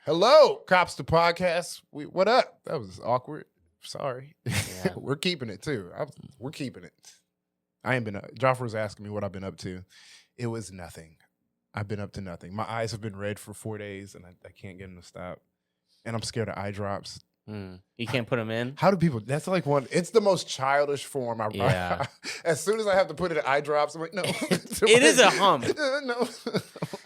Hello, Cops to Podcast. What up? That was awkward. Sorry. Yeah. We're keeping it too. We're keeping it. I ain't been up. Jaffer was asking me what I've been up to. It was nothing. I've been up to nothing. My eyes have been red for 4 days and I can't get them to stop. And I'm scared of eye drops. You can't put them in? How do people, that's like one, it's the most childish form. Yeah. As soon as I have to put it in eye drops, I'm like, no. It is a hump. No.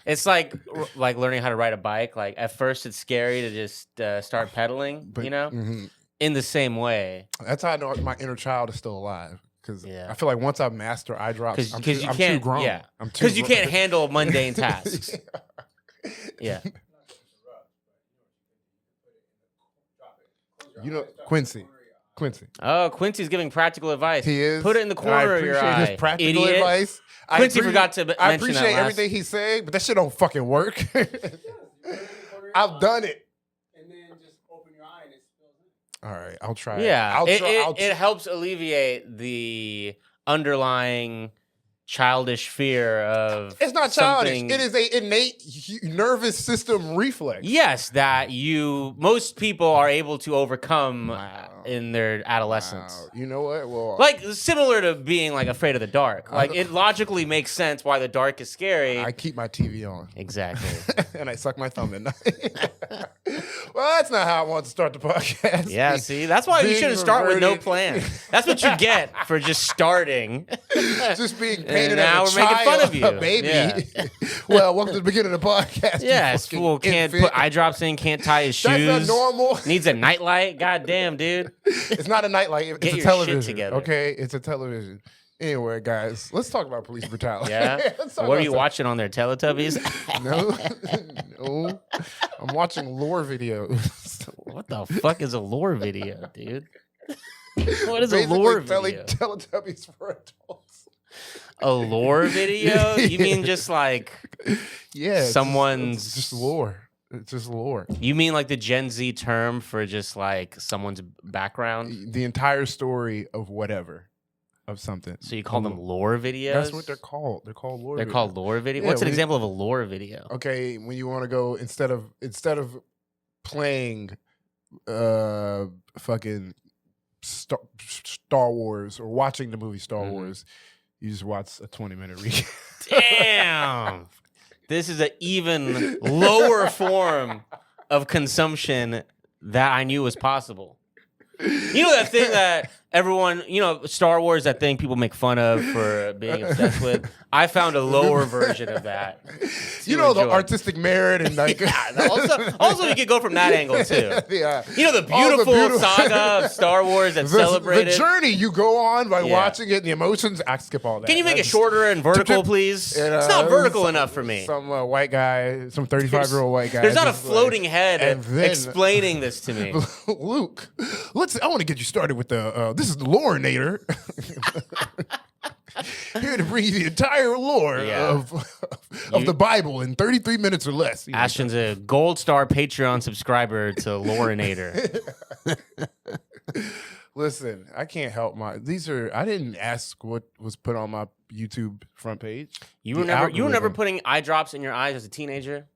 It's like learning how to ride a bike. Like at first it's scary to just start pedaling, But, in the same way. That's how I know my inner child is still alive. Because Yeah. I feel like once I master eye drops, I'm too grown. Yeah. I'm too Because you can't handle mundane tasks. Yeah. You know, Quincy. Oh, Quincy's giving practical advice. He is. Put it in the corner of your eye. I appreciate his practical Idiot. advice. Quincy forgot to mention that I appreciate everything he's saying, but that shit don't fucking work. I've done it. And then just open your eye and it spills in. All right, I'll try. Yeah. it. It helps alleviate the underlying childish fear of It's not childish. something- It is a innate nervous system reflex. Yes, that most people are able to overcome Wow. in their adolescence. Wow. You know what? Well, Like similar to being like afraid of the dark. Like it logically makes sense why the dark is scary. I keep my TV on. Exactly. And I suck my thumb at night. Well, that's not how I want to start the podcast. Yeah, see, that's why you Being shouldn't start with no perverted. plan. That's what you get for just starting. Just being painted now as a we're making child, fun of you. a baby. Yeah. Well, welcome to the beginning of the podcast. you Yes, fucking fool can't infant. put eye drops in, can't tie his That's shoes. not normal. Needs a nightlight. God damn, dude. It's not a nightlight. It's Get a your shit television. together. Okay, it's a television. Anyway, guys, let's talk about police brutality. Yeah. Let's talk What are about you some- watching on their Teletubbies? No. I'm watching lore videos. What the fuck is a lore video, dude? What is a Basically lore telling video? Teletubbies for adults. A lore video? You mean just like Yeah, it's someone's it's just lore. It's just lore. You mean like the Gen Z term for just like someone's background? The entire story of whatever, of something. So you call them lore videos? That's what they're called. They're called lore. They're videos. called lore video. Yeah, What's an we- example of a lore video? Okay, when you want to go instead of playing fucking Star Wars or watching the movie Star Wars, you just watch a 20-minute recap. Damn. This is an even lower form of consumption that I knew was possible. You know that thing that everyone, Star Wars, that thing people make fun of for being obsessed with? I found a lower version of that. You know, the enjoy. artistic merit and like Also, you could go from that angle too. Yeah. You know the All the beautiful beautiful- saga of Star Wars that's the celebrated. journey you go on by Yeah. watching it and the emotions. I skip all that. Can you make it That's- shorter and vertical, please? And, It's not vertical some- enough for me. Some white guy, some 35-year-old white guy. There's not a just floating like, head and then- explaining this to me. Luke, I want to get you started with this is the Lorenator. Here to bring you the entire lore Yeah. of the Bible in 33 minutes or less. You know, Ashton's a gold star Patreon subscriber to Lorenator. Listen, I can't help I didn't ask what was put on my YouTube front page. You The were never algorithm. putting eye drops in your eyes as a teenager?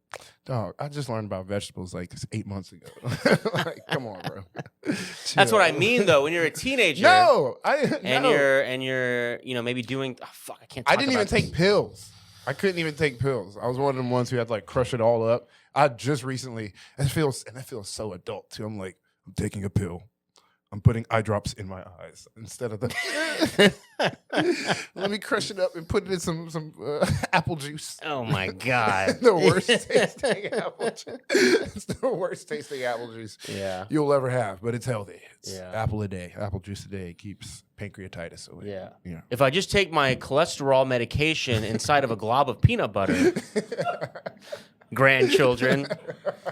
Dog, I just learned about vegetables like 8 months ago. Like, come on, bro. That's what I Chill. mean though. When you're a teenager and you're maybe doing I can't talk I didn't even about this. take pills. I couldn't even take pills. I was one of them ones who had to like crush it all up. I just recently, and it feels so adult too. I'm like, I'm taking a pill. I'm putting eye drops in my eyes instead of the. Let me crush it up and put it in some apple juice. Oh my god. The worst tasting apple juice. It's the worst tasting apple juice Yeah. you'll ever have, but it's healthy. It's Yeah. apple a day. Apple juice a day keeps pancreatitis away. Yeah. Yeah. If I just take my cholesterol medication inside of a glob of peanut butter, grandchildren,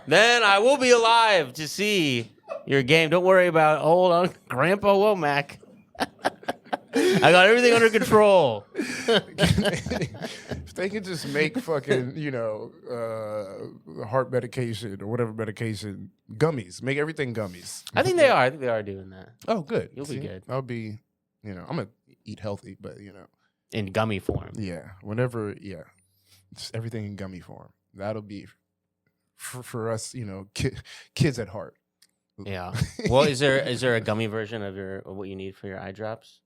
then I will be alive to see your game. Don't worry about old Grandpa Womack. I got everything under control. If they could just make fucking, heart medication or whatever medication, gummies. Make everything gummies. I think they are. I think they are doing that Oh, good. You'll be good. I'll be, I'm going to eat healthy, but, in gummy form. yeah, whenever, yeah. Just everything in gummy form. That'll be for us, kids at heart. Yeah. Well, is there a gummy version of what you need for your eye drops?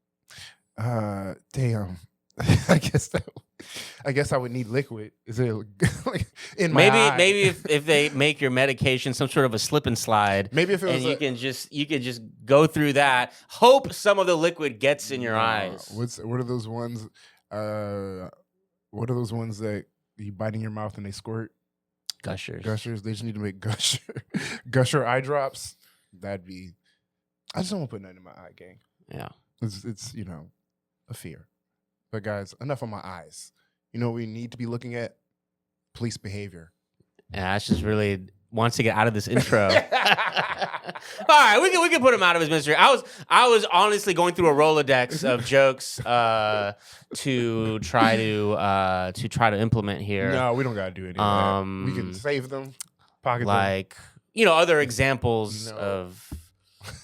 Damn. I guess I would need liquid. Is it like in my eye? Maybe if they make your medication some sort of a slip and slide, maybe if it was, and you can just go through that. Hope some of the liquid gets in your eyes. What are those ones? What are those ones that you bite in your mouth and they squirt? Gushers. They just need to make gusher eye drops. That'd be. I just don't want to put nothing in my eye, gang. Yeah, it's a fear. But guys, enough on my eyes. You know what we need to be looking at? Police behavior. And Ash just really wants to get out of this intro. All right, we can put him out of his misery. I was honestly going through a Rolodex of jokes to try to implement here. No, we don't gotta do any of that. We can save them. Pocket them. Other examples of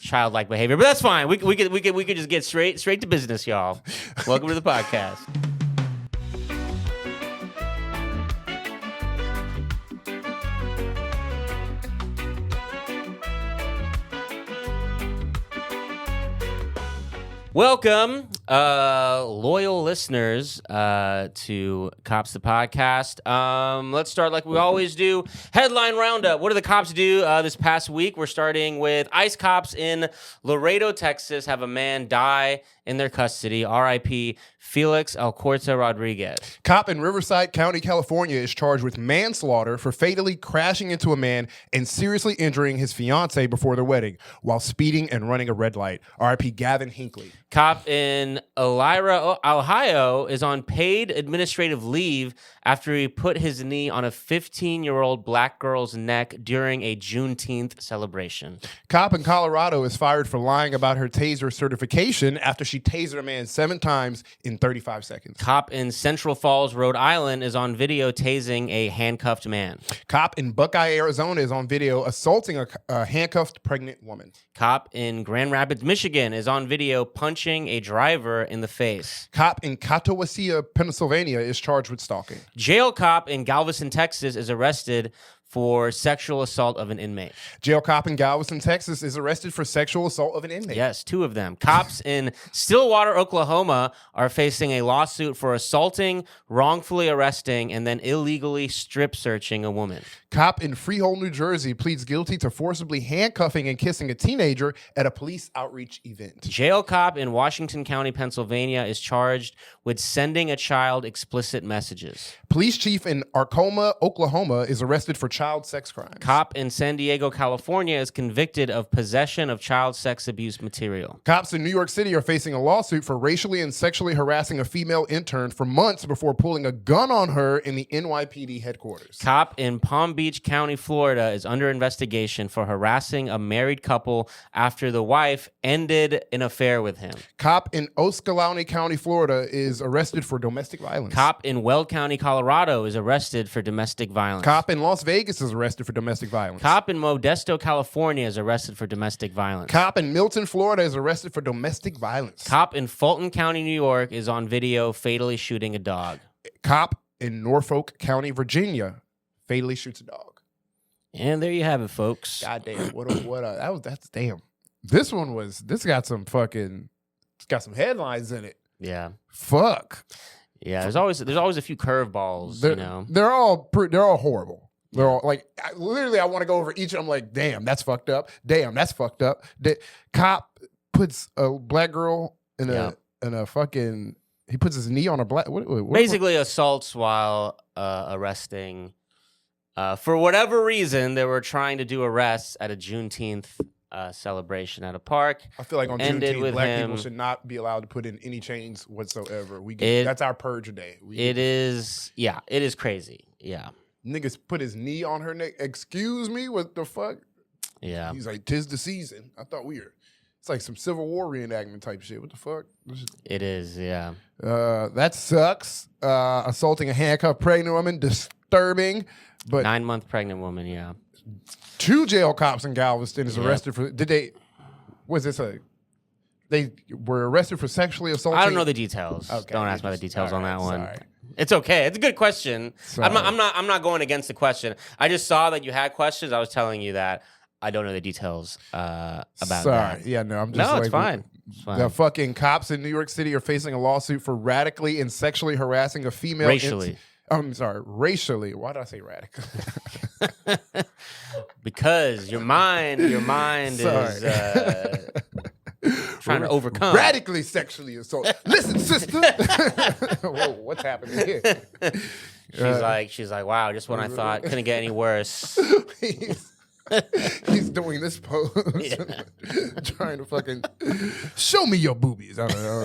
childlike behavior, but that's fine. We could just get straight to business, y'all. Welcome to the podcast. Welcome, loyal listeners, to Cops the Podcast. Let's start like we always do. Headline roundup. What did the cops do this past week? We're starting with ICE cops in Laredo, Texas, have a man die in their custody. R.I.P. Felix Alcorta Rodriguez. Cop in Riverside County, California is charged with manslaughter for fatally crashing into a man and seriously injuring his fiancée before their wedding while speeding and running a red light. R.I.P. Gavin Hinckley. Cop in Elira, Ohio is on paid administrative leave after he put his knee on a 15-year-old black girl's neck during a Juneteenth celebration. Cop in Colorado is fired for lying about her taser certification after she tasered a man 7 times in 35 seconds. Cop in Central Falls, Rhode Island is on video tasing a handcuffed man. Cop in Buckeye, Arizona is on video assaulting a handcuffed pregnant woman. Cop in Grand Rapids, Michigan is on video punching a driver in the face. Cop in Catawissa, Pennsylvania is charged with stalking. Jail cop in Galveston, Texas is arrested for sexual assault of an inmate. Jail cop in Galveston, Texas is arrested for sexual assault of an inmate. Yes, 2 of them. Cops in Stillwater, Oklahoma are facing a lawsuit for assaulting, wrongfully arresting, and then illegally strip searching a woman. Cop in Freehold, New Jersey pleads guilty to forcibly handcuffing and kissing a teenager at a police outreach event. Jail cop in Washington County, Pennsylvania is charged with sending a child explicit messages. Police chief in Arcoma, Oklahoma is arrested for child sex crimes. Cop in San Diego, California is convicted of possession of child sex abuse material. Cops in New York City are facing a lawsuit for racially and sexually harassing a female intern for months before pulling a gun on her in the NYPD headquarters. Cop in Palm Beach County, Florida is under investigation for harassing a married couple after the wife ended an affair with him. Cop in Oskaloosa County, Florida is arrested for domestic violence. Cop in Weld County, Colorado is arrested for domestic violence. Cop in Las Vegas is arrested for domestic violence. Cop in Modesto, California is arrested for domestic violence. Cop in Milton, Florida is arrested for domestic violence. Cop in Fulton County, New York is on video fatally shooting a dog. Cop in Norfolk County, Virginia fatally shoots a dog. And there you have it, folks. God damn, that's damn. This got some headlines in it. Yeah. Fuck. Yeah, there's always a few curveballs, They're all horrible. They're all like, I want to go over each. I'm like, damn, that's fucked up. Damn, that's fucked up. Cop puts a black girl in a fucking. He puts his knee on a black. Basically, assaults while arresting. For whatever reason, they were trying to do arrests at a Juneteenth celebration at a park. I feel like on Juneteenth, black people should not be allowed to put in any chains whatsoever. That's our purge day. It is crazy. Yeah. Niggas put his knee on her neck. Excuse me, what the fuck? Yeah. He's like, 'tis the season. I thought it's like some Civil War reenactment type shit. What the fuck? It is, yeah. That sucks. Assaulting a handcuffed pregnant woman, disturbing. But 9-month pregnant woman, yeah. 2 jail cops in Galveston is arrested for. They were arrested for sexually assaulting. I don't know the details. Okay, don't ask about the details on that one. It's okay. It's a good question. Sorry. I'm not going against the question. I just saw that you had questions. I was telling you that I don't know the details about Sorry. that. Yeah, no, I'm just No, like, it's fine. It's fine. The fucking cops in New York City are facing a lawsuit for radically and sexually harassing a female. Racially. I'm sorry, racially. Why did I say radical? Because your mind is trying to overcome. Radically sexually assault. Listen, sister. Whoa, what's happening here? She's like, wow, just when I thought couldn't get any worse. He's doing this pose, trying to fucking show me your boobies. I don't know.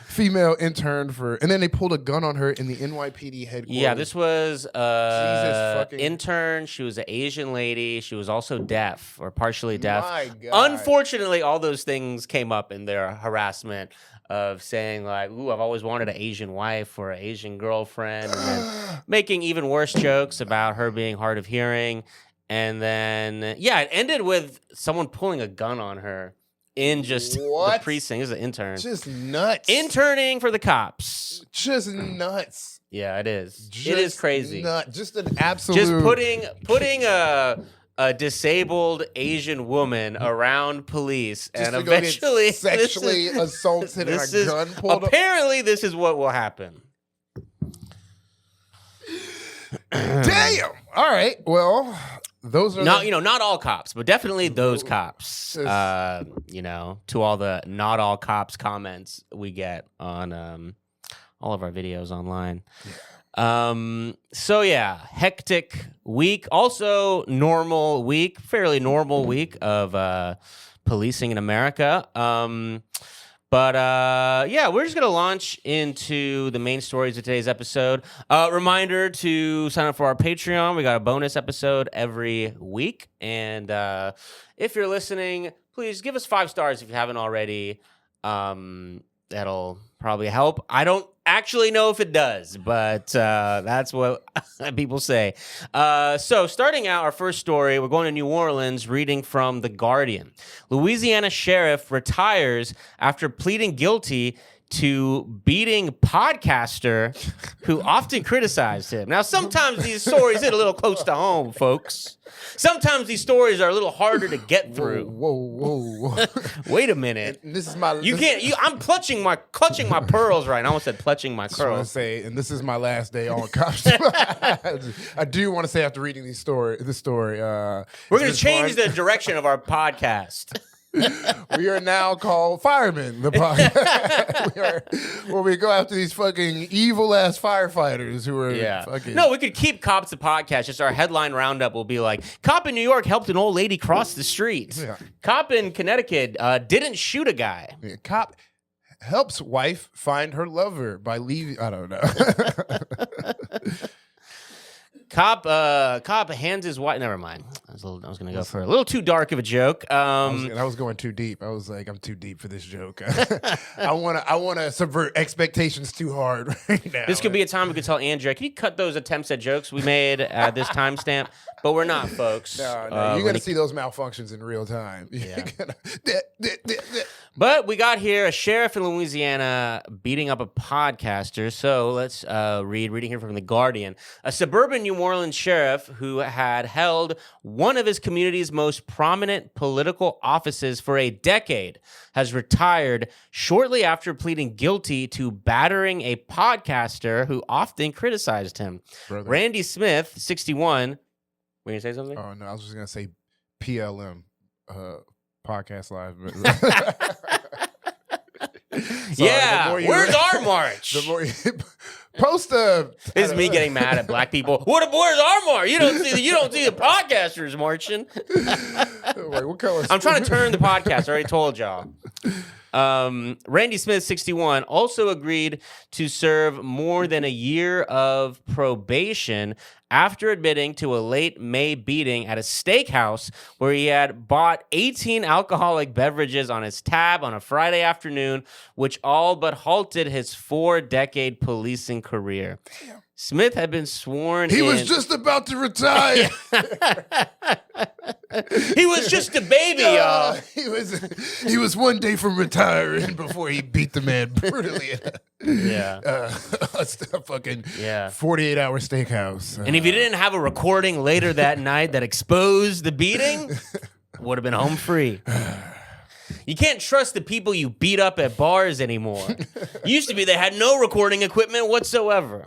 Female intern and then they pulled a gun on her in the NYPD headquarters. Yeah, this was fucking intern. She was an Asian lady. She was also deaf or partially deaf. My God. Unfortunately, all those things came up in their harassment of saying like, ooh, I've always wanted an Asian wife or an Asian girlfriend, and then making even worse jokes about her being hard of hearing. And then, yeah, it ended with someone pulling a gun on her in just the precinct. This is an intern. Just nuts. Interning for the cops. Just nuts. Yeah, it is. Just it is crazy. Just an absolute. Just putting a disabled Asian woman around police, just and to go get eventually sexually assaulted and a gun pulled up. Apparently, this is what will happen. Damn. All right. Well, those are not all cops, but definitely those cops. To all the not all cops comments we get on all of our videos online. Yeah. So yeah, hectic week. Also normal week, fairly normal week of policing in America. But we're just going to launch into the main stories of today's episode. Reminder to sign up for our Patreon. We got a bonus episode every week. And if you're listening, please give us 5 stars if you haven't already. That'll probably help. I don't actually know if it does, but that's what people say. So starting out our first story, we're going to New Orleans, reading from The Guardian. Louisiana sheriff retires after pleading guilty to beating podcaster who often criticized him. Now, sometimes these stories hit a little close to home, folks. Sometimes these stories are a little harder to get through. Whoa. Wait a minute. And this is my. I'm clutching my pearls right now. I almost said clutching my I just want to curls. say, and this is my last day on cops. I do want to say after reading this story, we're going to change the direction of our podcast. We are now called Firemen, the podcast. Where we go after these fucking evil ass firefighters who are fucking. No, we could keep Cops the podcast. Just our headline roundup will be like, cop in New York helped an old lady cross the street. Yeah. Cop in Connecticut didn't shoot a guy. Yeah, cop helps wife find her lover by leaving. I don't know. Cop hands his wife. Never mind. I was going to go for a little too dark of a joke. I was going too deep. I was like, I'm too deep for this joke. I want to subvert expectations too hard right now. This could be a time we could tell Andrea, can you cut those attempts at jokes we made at this timestamp? But we're not, folks. No, you're going to see those malfunctions in real time. Yeah. But we got here a sheriff in Louisiana beating up a podcaster. So let's reading here from The Guardian. A suburban New Orleans sheriff who had held one of his community's most prominent political offices for a decade has retired shortly after pleading guilty to battering a podcaster who often criticized him. Brother. Randy Smith, 61. Were you going to say something? Oh, no, I was just going to say PLM, Podcast Live. Sorry, where's our march? The more you post a... This is me getting mad at black people. Where's our march? You don't see the podcasters marching. Wait, what color? I'm trying to turn the podcast. I already told y'all. Randy Smith, 61, also agreed to serve more than a year of probation after admitting to a late May beating at a steakhouse where he had bought 18 alcoholic beverages on his tab on a Friday afternoon, which all but halted his 4-decade policing career. Damn. Smith had been sworn He was just about to retire. He was just a baby, y'all. He was one day from retiring before he beat the man brutally. Yeah. a fucking Yeah. 48-hour steakhouse. And if you didn't have a recording later that night that exposed the beating, would have been home free. You can't trust the people you beat up at bars anymore. Used to be they had no recording equipment whatsoever.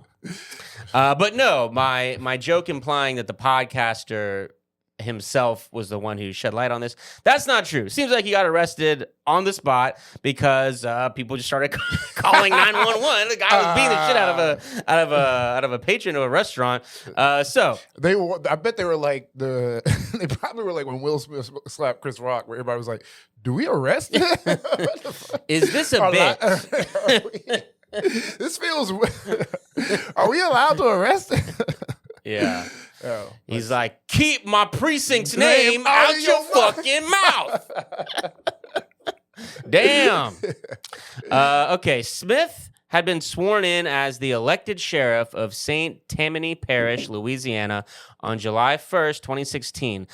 But no, my joke implying that the podcaster himself was the one who shed light on this, that's not true. Seems like he got arrested on the spot because people just started calling 911. The guy was beating the shit out of a patron of a restaurant. So I bet they were like they probably were like when Will Smith slapped Chris Rock, where everybody was like, "Do we arrest him? is this a bit? This feels. Are we allowed to arrest him?" Yeah. Oh, He's like, keep my precinct's name out your fucking mouth. Damn. Okay, Smith had been sworn in as the elected sheriff of St. Tammany Parish, Louisiana, on July 1st, 2016.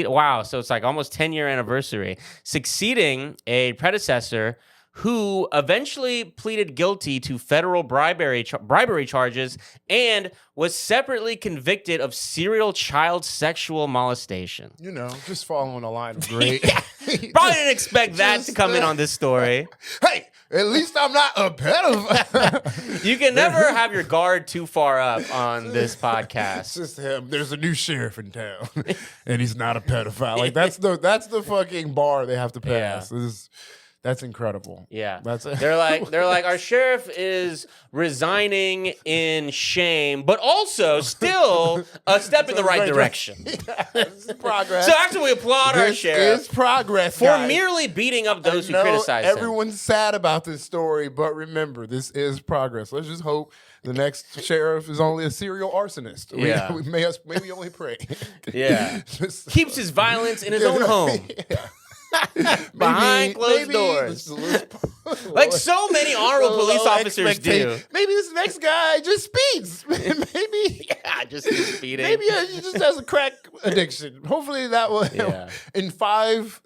Wow, so it's like almost 10-year anniversary. Succeeding a predecessor who eventually pleaded guilty to federal bribery charges and was separately convicted of serial child sexual molestation. You know, just following a line of great. Probably didn't expect that to come in on this story. Hey, at least I'm not a pedophile. You can never have your guard too far up on this podcast. It's just him. There's a new sheriff in town, and he's not a pedophile. Like that's the fucking bar they have to pass. Yeah. That's incredible. Yeah. They're like our sheriff is resigning in shame, but also still a step in the right direction. This is progress. So actually we applaud our sheriff is progress for guys. merely beating up those who I know criticize him. everyone's sad about this story, but remember, this is progress. Let's just hope the next sheriff is only a serial arsonist. Yeah. We maybe only pray. Yeah. Just, Keeps his violence in his own home. Yeah. Behind closed doors. Like so many honorable police officers do. Maybe this next guy just speeds. Maybe. Yeah, just speeding. Maybe he just has a crack addiction. Hopefully that will. Yeah. In five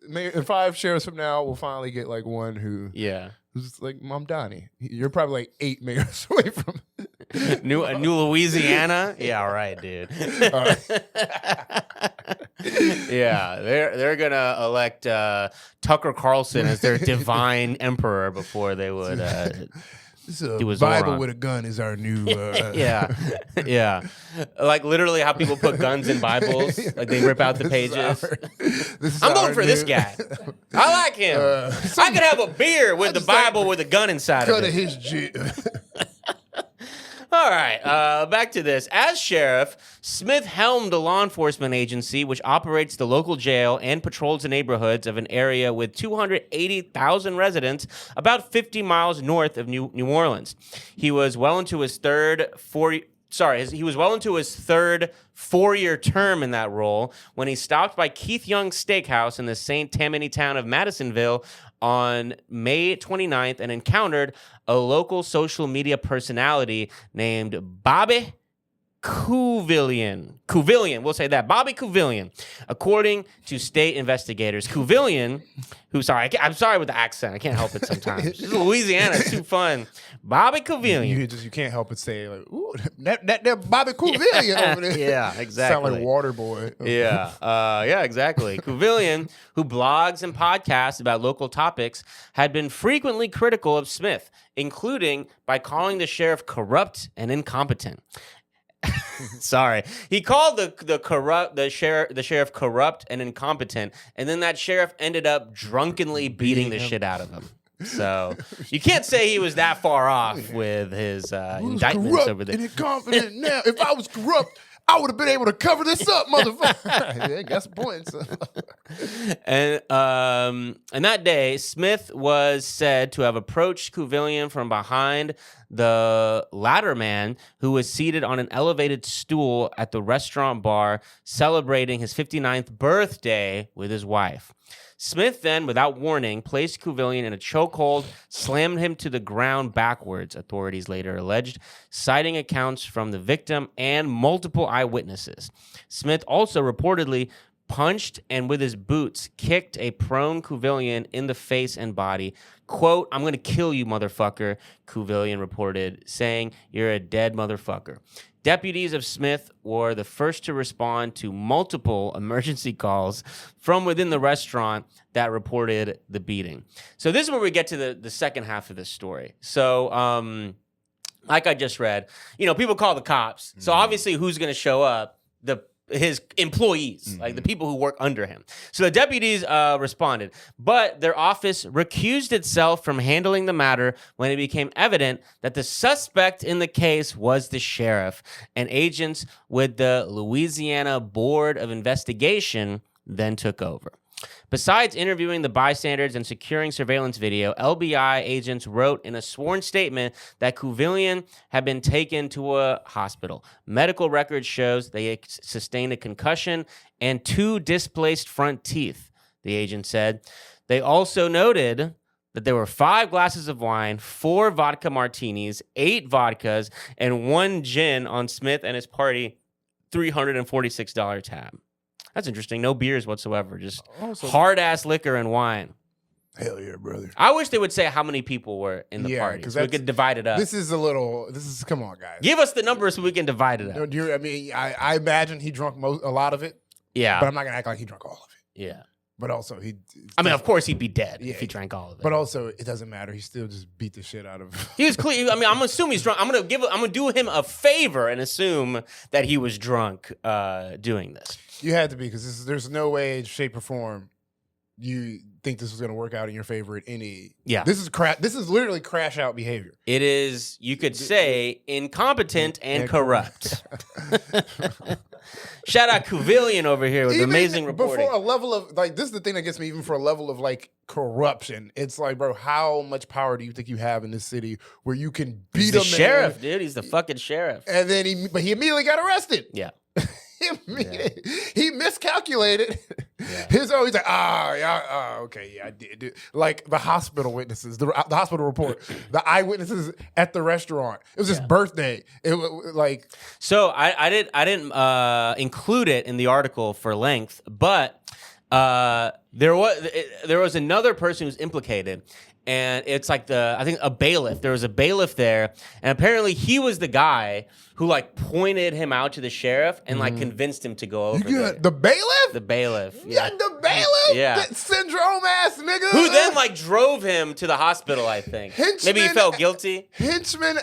sheriffs from now, we'll finally get like one who's like Mom Donnie. You're probably like 8 mayors away from New Louisiana. Yeah, all right, dude. Yeah, they're gonna elect Tucker Carlson as their divine emperor before they would do his Bible Zoran. with a gun is our new. Yeah. Like literally how people put guns in Bibles. Like they rip out the pages. I'm voting for this guy. I like him. I could have a beer with the Bible with a gun inside of Cut it. of his jib. All right, back to this. As sheriff, Smith helmed a law enforcement agency which operates the local jail and patrols the neighborhoods of an area with 280,000 residents, about 50 miles north of New Orleans. He was well into his third four-year term in that role when he stopped by Keith Young's steakhouse in the St. Tammany town of Madisonville on May 29th and encountered a local social media personality named Bobby Cuvillian, we'll say that. Bobby Cuvillian. According to state investigators, Cuvillian, I'm sorry with the accent. I can't help it sometimes. Louisiana is too fun. Bobby Cuvillian. You can't help but say like, ooh, that Bobby Cuvillian over there. Yeah, exactly. Sound like Waterboy. Yeah, exactly. Cuvillian, who blogs and podcasts about local topics, had been frequently critical of Smith, including by calling the sheriff corrupt and incompetent. Sorry, he called the sheriff corrupt and incompetent, and then that sheriff ended up drunkenly beating the shit out of him. So you can't say he was that far off with his indictments over there. And incompetent now. If I was corrupt, I would have been able to cover this up, motherfucker. Yeah, got some points. And that day, Smith was said to have approached Cuvillian from behind the latter man, who was seated on an elevated stool at the restaurant bar celebrating his 59th birthday with his wife. Smith then, without warning, placed Cuvillian in a chokehold, slammed him to the ground backwards, authorities later alleged, citing accounts from the victim and multiple eyewitnesses. Smith also reportedly punched and with his boots kicked a prone Kuvillian in the face and body. Quote, "I'm going to kill you, motherfucker," Kuvillian reported, saying, "You're a dead motherfucker." Deputies of Smith were the first to respond to multiple emergency calls from within the restaurant that reported the beating. So this is where we get to the second half of this story. So, like I just read, people call the cops. So obviously who's going to show up? His employees, like the people who work under him. So the deputies responded, but their office recused itself from handling the matter when it became evident that the suspect in the case was the sheriff, and agents with the Louisiana Board of Investigation then took over. Besides interviewing the bystanders and securing surveillance video, LBI agents wrote in a sworn statement that Kuvillian had been taken to a hospital. Medical record shows they sustained a concussion and 2 displaced front teeth, the agent said. They also noted that there were 5 glasses of wine, 4 vodka martinis, 8 vodkas, and 1 gin on Smith and his party $346 tab. That's interesting. No beers whatsoever. Just hard-ass liquor and wine. Hell yeah, brother. I wish they would say how many people were in the party so we could divide it up. Come on, guys. Give us the numbers so we can divide it up. I imagine he drunk a lot of it. Yeah. But I'm not going to act like he drank all of it. Yeah. But also, of course he'd be dead if he drank all of it. But also, it doesn't matter. He still just beat the shit out of. He was clean. I'm assuming he's drunk. I'm gonna do him a favor and assume that he was drunk doing this. You had to be, because there's no way, shape, or form you think this was gonna work out in your favor at any. Yeah. This is literally crash out behavior. It is, you could say, incompetent and corrupt. Shout out Kuvillian over here with amazing reporting. Before a level of, this is the thing that gets me, even for a level of corruption. It's like, bro, how much power do you think you have in this city where you can beat He's the sheriff, dude. He's the fucking sheriff. And then he immediately got arrested. Yeah. He miscalculated. Yeah. He's like, okay, yeah, I did. Like the hospital witnesses, the hospital report, the eyewitnesses at the restaurant. It was his birthday. It was like. So I didn't include it in the article for length, but there was another person who's implicated. And it's like I think a bailiff. There was a bailiff there, and apparently he was the guy who pointed him out to the sheriff and convinced him to go over there. The bailiff? The bailiff. Yeah, the bailiff? Yeah. That syndrome ass nigga. Who then drove him to the hospital, I think. Maybe he felt guilty. Henchman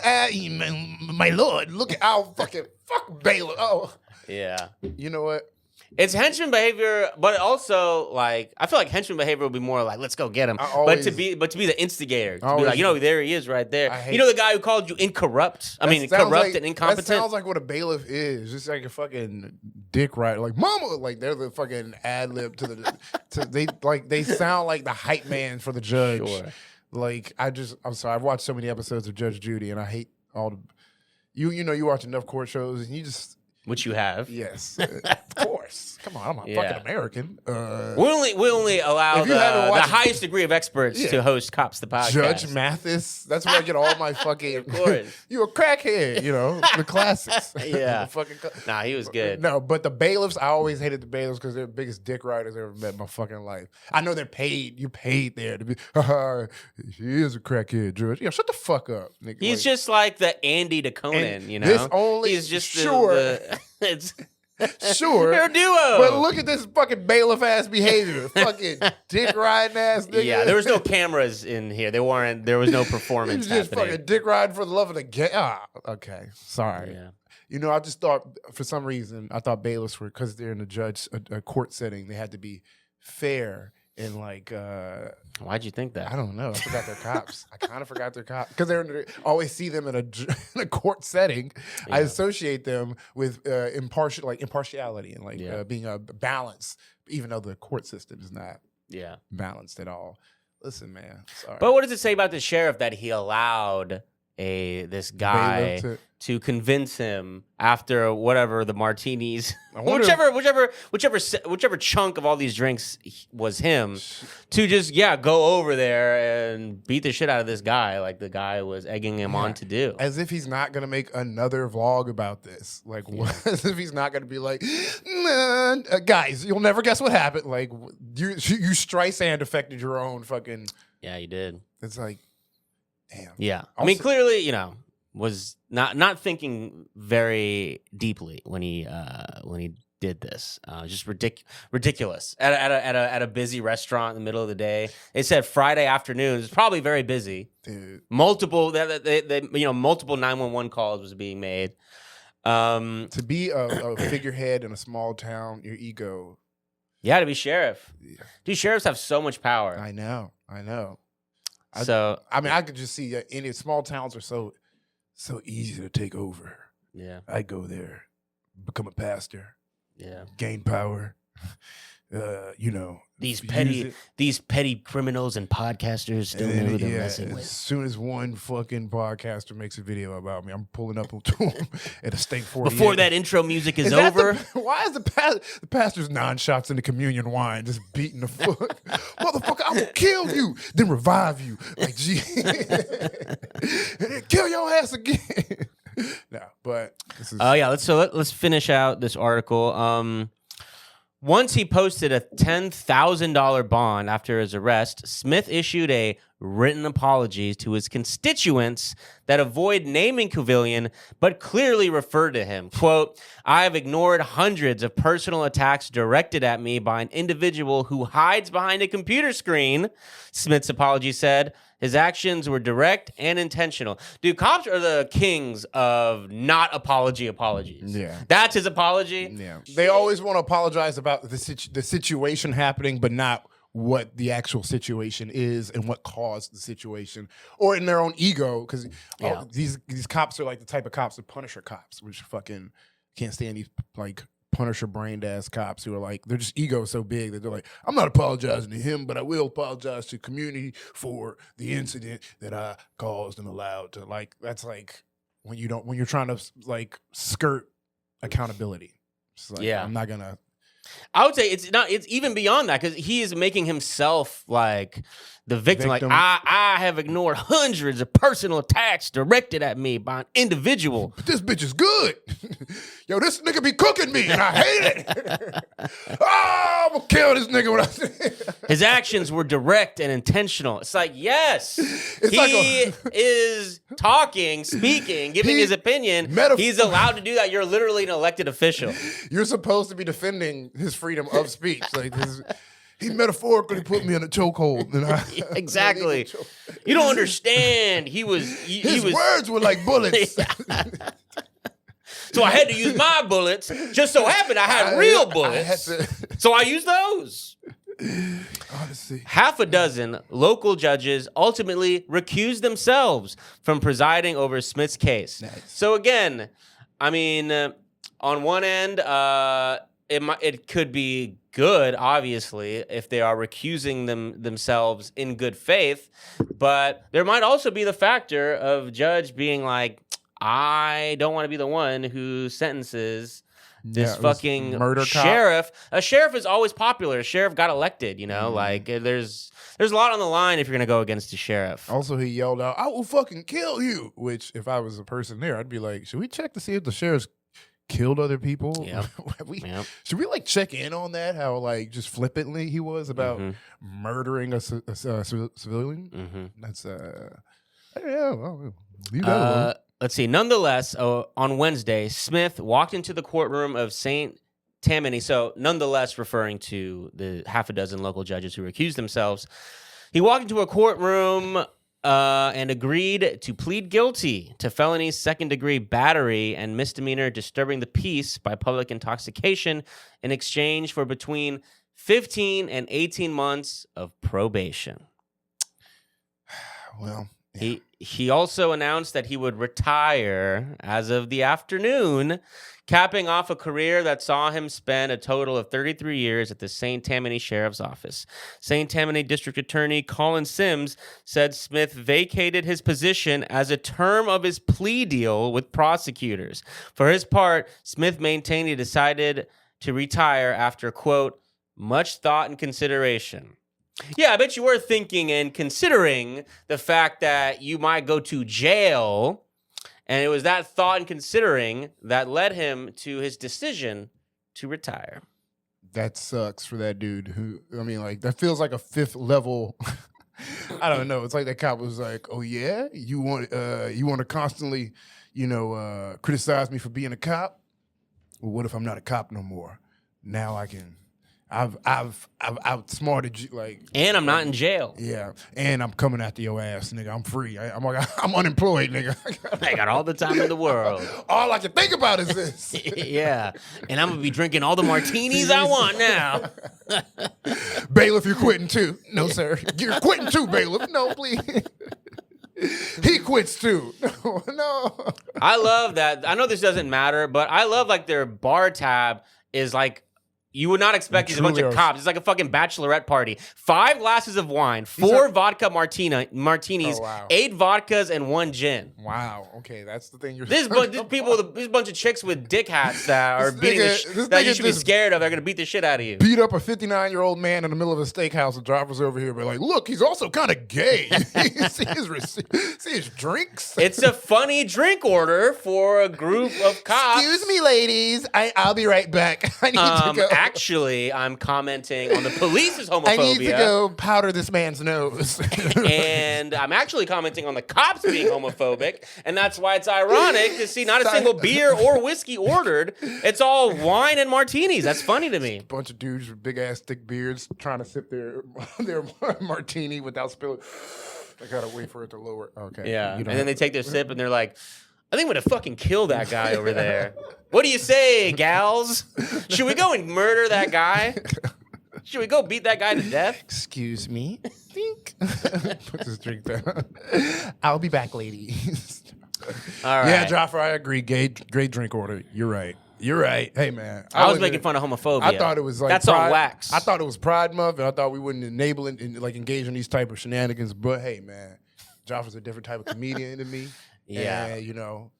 my lord, look at fuck bailiff. Oh. Yeah. You know what? It's henchman behavior, but also I feel like henchman behavior would be more let's go get him. But to be the instigator, to be there he is right there. The guy who called you incorrupt. Corrupt and incompetent. That sounds like what a bailiff is. Just like a fucking dick rider, mama. They're the fucking ad lib to the. They sound like the hype man for the judge. Sure. I'm sorry. I've watched so many episodes of Judge Judy, and I hate all the. You watch enough court shows, and you just. Which you have. Yes, of course. Come on, I'm a fucking American. We only allow the highest degree of experts to host Cops the Podcast. Judge Mathis. That's where I get all my fucking. Of course. You a crackhead, the classics. Yeah. Nah, he was good. No, but the bailiffs, I always hated the bailiffs because they're the biggest dick riders I've ever met in my fucking life. I know they're paid. You paid there to be. He is a crackhead, Judge. Yeah, shut the fuck up, nigga. He's just like the Andy to Conan, He's just it's sure. They're a duo. But look at this fucking bailiff ass behavior. Fucking dick riding ass nigga. Yeah, there was no cameras in here. There was no performance just happening. Fucking dick riding for the love of the game. Okay. Sorry. Yeah. I just thought, for some reason, bailiffs were, because they're in a court setting, they had to be fair and Why'd you think that? I don't know. I forgot they're cops. I kind of forgot they're cops because always see them in a court setting. Yeah. I associate them with impartiality and being a balance, even though the court system is not balanced at all. Listen, man. Sorry. But what does it say about the sheriff that he allowed this guy Bailiff to convince him after whatever the martinis, I wonder whichever chunk of all these drinks was him, to just go over there and beat the shit out of this guy like the guy was egging him on to do. As if he's not gonna make another vlog about this. Like, as if he's not gonna be like, nah, guys, you'll never guess what happened. Like, you Streisand affected your own fucking. Yeah, he did. It's like, damn. Yeah, Also, I mean, clearly, was not thinking very deeply when he did this. Just ridiculous at a busy restaurant in the middle of the day. They said Friday afternoon. It's probably very busy. dude. Multiple 911 calls was being made. To be a figurehead in a small town, your ego. Yeah, to be sheriff. Yeah. Dude, sheriffs have so much power. I know. I could just see any small towns are so easy to take over. Yeah, I go there, become a pastor, yeah. gain power. These use petty criminals and podcasters it. don't And know who then, they're messing as with. soon as one fucking podcaster makes a video about me, I'm pulling up to him at a state 48. Before that intro music is that over. why is the pastor's 9 shots in the communion wine just beating the foot? Motherfucker, I will kill you, then revive you. Like, gee. And then kill your ass again. No, but this is. Let's finish out this article. Once he posted a $10,000 bond after his arrest, Smith issued a written apology to his constituents that avoid naming Quvillian, but clearly refer to him. Quote, I have ignored hundreds of personal attacks directed at me by an individual who hides behind a computer screen, Smith's apology said. His actions were direct and intentional. Dude, cops are the kings of not apologies. Yeah. That's his apology? Yeah. They always want to apologize about the situation happening, but not what the actual situation is and what caused the situation, or in their own ego, because these cops are like the type of cops, the Punisher cops, which fucking can't stand these like Punisher brained ass cops who are like, they're just ego so big that they're like, I'm not apologizing to him, but I will apologize to the community for the incident that I caused and allowed to. Like, that's like when you're trying to like skirt accountability. It's like, I'm not gonna. I would say it's even beyond that, because he is making himself like the victim. Like, I have ignored hundreds of personal attacks directed at me by an individual. But this bitch is good. Yo, this nigga be cooking me and I hate it. I'm gonna kill this nigga when I see it. His actions were direct and intentional. It's like, yes, he is talking, speaking, giving his opinion. He's allowed to do that. You're literally an elected official. You're supposed to be defending his freedom of speech. Like, he metaphorically put me in a chokehold. Exactly. You don't understand. His words were like bullets. So I had to use my bullets. Just so happened I had real bullets. So I used those. Honestly. Half a dozen local judges ultimately recused themselves from presiding over Smith's case. Nice. So again, I mean, on one end, it could be good, obviously, if they are recusing themselves in good faith, but there might also be the factor of judge being like, I don't want to be the one who sentences this fucking murder sheriff. A sheriff is always popular. A sheriff got elected, like there's a lot on the line if you're gonna go against a sheriff. Also, he yelled out, I will fucking kill you, which if I was a person there, I'd be like, should we check to see if the sheriff's killed other people? Should we like check in on that? How like just flippantly he was about murdering a civilian? That's leave that alone. Let's see. Nonetheless, on Wednesday, Smith walked into the courtroom of St. Tammany. So, nonetheless, referring to the half a dozen local judges who recused themselves, he walked into a courtroom and agreed to plead guilty to felony second-degree battery and misdemeanor disturbing the peace by public intoxication in exchange for between 15 and 18 months of probation. Well, He also announced that he would retire as of the afternoon, capping off a career that saw him spend a total of 33 years at the St. Tammany Sheriff's Office. St. Tammany District Attorney Colin Sims said Smith vacated his position as a term of his plea deal with prosecutors. For his part, Smith maintained he decided to retire after, quote, much thought and consideration. Yeah, I bet you were thinking and considering the fact that you might go to jail, and it was that thought and considering that led him to his decision to retire. That sucks for that dude who, I mean, like, that feels like a fifth level. I don't know. It's like that cop was like, oh, yeah? You want to constantly, criticize me for being a cop? Well, what if I'm not a cop no more? Now I can... I've outsmarted you, like, and I'm not in jail. Yeah, and I'm coming after your ass, nigga. I'm free. I'm unemployed, nigga. I got all the time in the world. All I can think about is this. Yeah, and I'm gonna be drinking all the martinis I want now. Bailiff, you're quitting too. No, sir. You're quitting too, bailiff. No, please. He quits too. No. I love that. I know this doesn't matter, but I love like their bar tab is like. You would not expect these a bunch of cops. It's like a fucking bachelorette party. 5 glasses of wine, 4 vodka martinis, 8 vodkas, and 1 gin. Wow. Okay, that's the thing you're. This bunch of chicks with dick hats that are beating that you should be scared of. They're gonna beat the shit out of you. Beat up a 59-year-old man in the middle of a steakhouse. The driver's over here, but like, look, he's also kind of gay. see his drinks. It's a funny drink order for a group of cops. Excuse me, ladies. I'll be right back. I need to go. Actually, I'm commenting on the police's homophobia. I need to go powder this man's nose. And I'm actually commenting on the cops being homophobic. And that's why it's ironic to see not a single beer or whiskey ordered. It's all wine and martinis. That's funny to me. Bunch of dudes with big-ass thick beards trying to sip their martini without spilling. I gotta wait for it to lower. Okay. Yeah. And then they take their sip and they're like, I think I'm going to fucking kill that guy over there. What do you say, gals? Should we go and murder that guy? Should we go beat that guy to death? Excuse me. Think. Put this drink down. I'll be back, ladies. All right. Yeah, Jaffer, I agree. Great drink order. You're right. Hey, man. I was making fun of homophobia. I thought it was like that's on wax. I thought it was Pride Month, and I thought we wouldn't enable and like engage in these type of shenanigans. But hey, man, Jaffer's a different type of comedian than me. Yeah, and,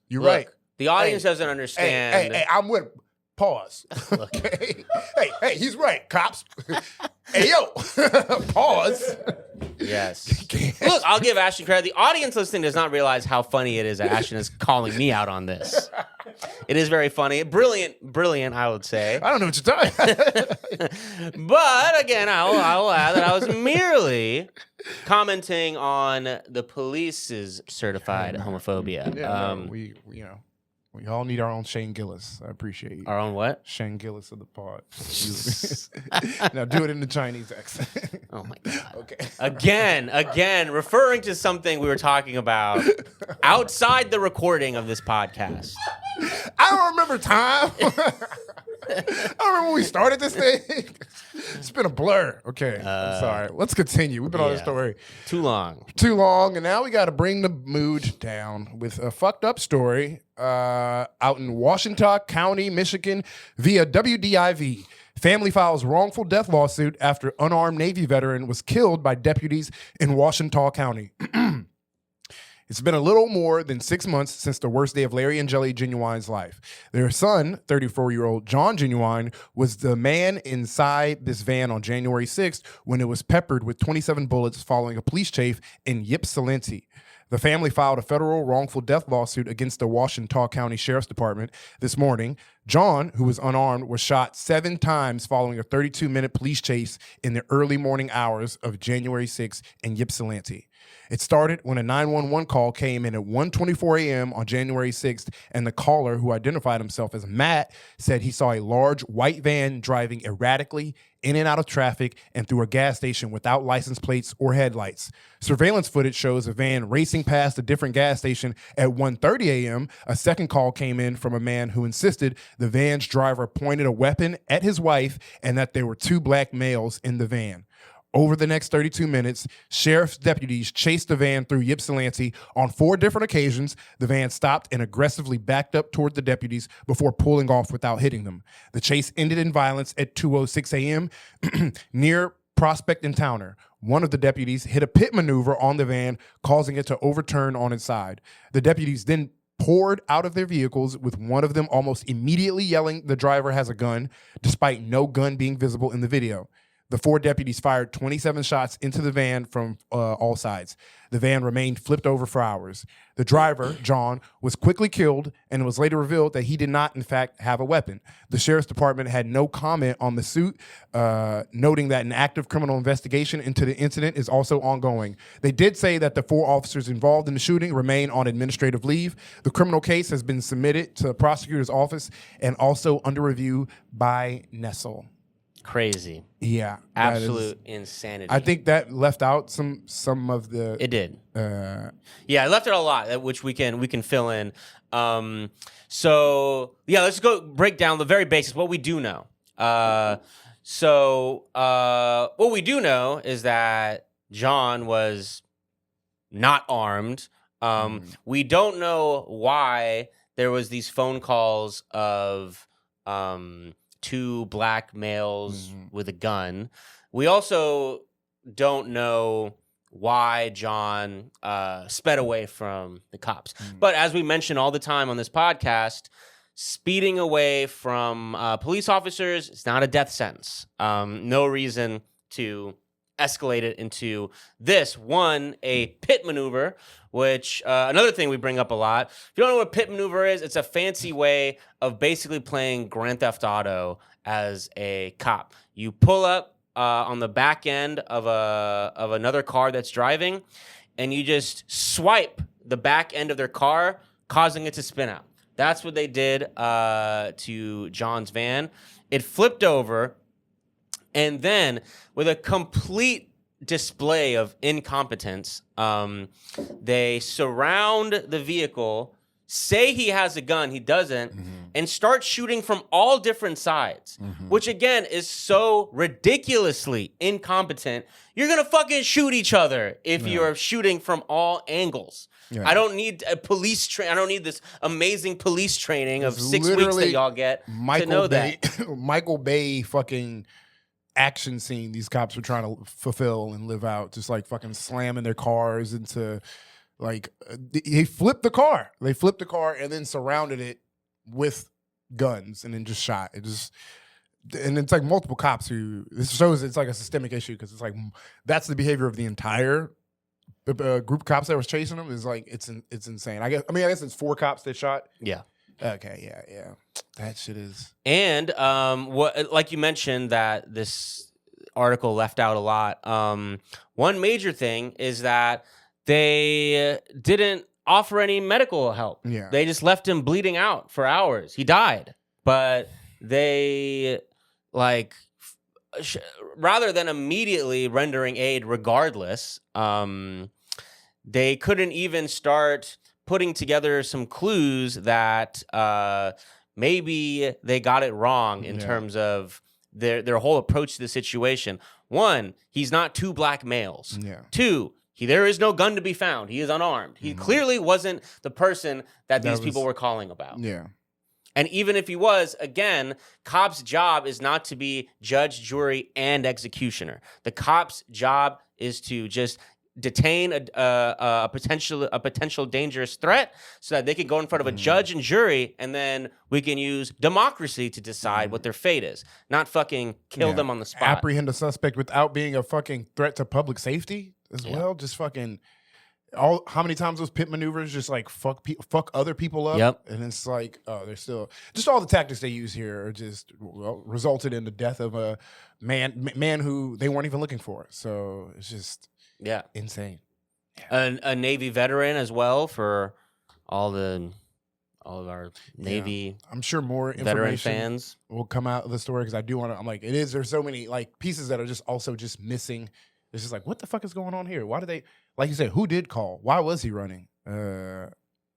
you're right. The audience doesn't understand. Hey, I'm with him. Pause. Okay. Hey, he's right, cops. Hey, yo, pause. Yes. Look, I'll give Ashton credit. The audience listening does not realize how funny it is that Ashton is calling me out on this. It is very funny. Brilliant, I would say. I don't know what you're talking. But again, I will add that I was merely commenting on the police's certified homophobia. Yeah, we all need our own Shane Gillis. I appreciate you. Our own what? Shane Gillis of the pod. Now do it in the Chinese accent. Oh my God. Okay. Again, referring to something we were talking about outside the recording of this podcast. I don't remember time. I don't remember when we started this thing. It's been a blur. Okay, I'm sorry. Let's continue. We've been on this story too long, and now we got to bring the mood down with a fucked up story out in Washington County, Michigan, via WDIV. Family files wrongful death lawsuit after unarmed Navy veteran was killed by deputies in Washington County. It's been a little more than 6 months since the worst day of Larry and Jelly Jinuwine's life. Their son, 34-year-old John Jinuwine, was the man inside this van on January 6th when it was peppered with 27 bullets following a police chase in Ypsilanti. The family filed a federal wrongful death lawsuit against the Washington County Sheriff's Department this morning. John, who was unarmed, was shot 7 times following a 32-minute police chase in the early morning hours of January 6th in Ypsilanti. It started when a 911 call came in at 1:24 a.m. on January 6th, and the caller, who identified himself as Matt, said he saw a large white van driving erratically in and out of traffic and through a gas station without license plates or headlights. Surveillance footage shows a van racing past a different gas station at 1:30 a.m. A second call came in from a man who insisted the van's driver pointed a weapon at his wife and that there were 2 black males in the van. Over the next 32 minutes, sheriff's deputies chased the van through Ypsilanti on 4 different occasions. The van stopped and aggressively backed up toward the deputies before pulling off without hitting them. The chase ended in violence at 2:06 a.m. near Prospect and Towner. One of the deputies hit a pit maneuver on the van, causing it to overturn on its side. The deputies then poured out of their vehicles, with one of them almost immediately yelling the driver has a gun, despite no gun being visible in the video. The 4 deputies fired 27 shots into the van from all sides. The van remained flipped over for hours. The driver, John, was quickly killed, and it was later revealed that he did not, in fact, have a weapon. The sheriff's department had no comment on the suit, noting that an active criminal investigation into the incident is also ongoing. They did say that the 4 officers involved in the shooting remain on administrative leave. The criminal case has been submitted to the prosecutor's office and also under review by Nessel. Crazy. Yeah. Absolute insanity. I think that left out some of the... It did. Yeah, I left out a lot, which we can fill in. So, yeah, let's go break down the very basics, what we do know. What we do know is that John was not armed. We don't know why there was these phone calls of... 2 black males with a gun. We also don't know why John sped away from the cops. But as we mention all the time on this podcast, speeding away from police officers is not a death sentence. No reason to escalate it into this. One, a pit maneuver, which another thing we bring up a lot. If you don't know what a pit maneuver is, it's a fancy way of basically playing Grand Theft Auto as a cop. You pull up on the back end of another car that's driving, and you just swipe the back end of their car, causing it to spin out. That's what they did to John's van. It flipped over, and then with a complete display of incompetence, they surround the vehicle, say he has a gun, he doesn't, and start shooting from all different sides, which again is so ridiculously incompetent. You're gonna fucking shoot each other if you're shooting from all angles. I don't need a police I don't need this amazing police training of 6 weeks that y'all get to know that. Michael Bay fucking action scene these cops were trying to fulfill and live out, just like fucking slamming their cars into, like, they flipped the car. They flipped the car and then surrounded it with guns and then just shot. And it's like multiple cops who, this shows it's like a systemic issue, because it's like that's the behavior of the entire group of cops that was chasing them. Is like it's insane. I guess it's 4 cops that shot. Yeah. Okay. Yeah. That shit is. And what, like you mentioned, that this article left out a lot. One major thing is that they didn't offer any medical help. Yeah. They just left him bleeding out for hours. He died, but they rather than immediately rendering aid regardless, they couldn't even start putting together some clues that maybe they got it wrong in terms of their whole approach to the situation. 1, he's not 2 black males. 2, there is no gun to be found. He is unarmed. He clearly wasn't the person that these people were calling about. Yeah. And even if he was, again, cops' job is not to be judge, jury, and executioner. The cops' job is to just detain a potential dangerous threat so that they can go in front of a judge and jury, and then we can use democracy to decide what their fate is, not fucking kill them on the spot. Apprehend a suspect without being a fucking threat to public safety as well. Just fucking how many times those pit maneuvers just like fuck other people up. And it's like, they're still just all the tactics they use here are just resulted in the death of a man who they weren't even looking for. So it's just insane. A Navy veteran as well, for all of our Navy. I'm sure more veteran information fans will come out of the story, because I do want to. I'm like, there's so many like pieces that are just also just missing. It's just like, what the fuck is going on here? Why did they, like you said, who did call? Why was he running? And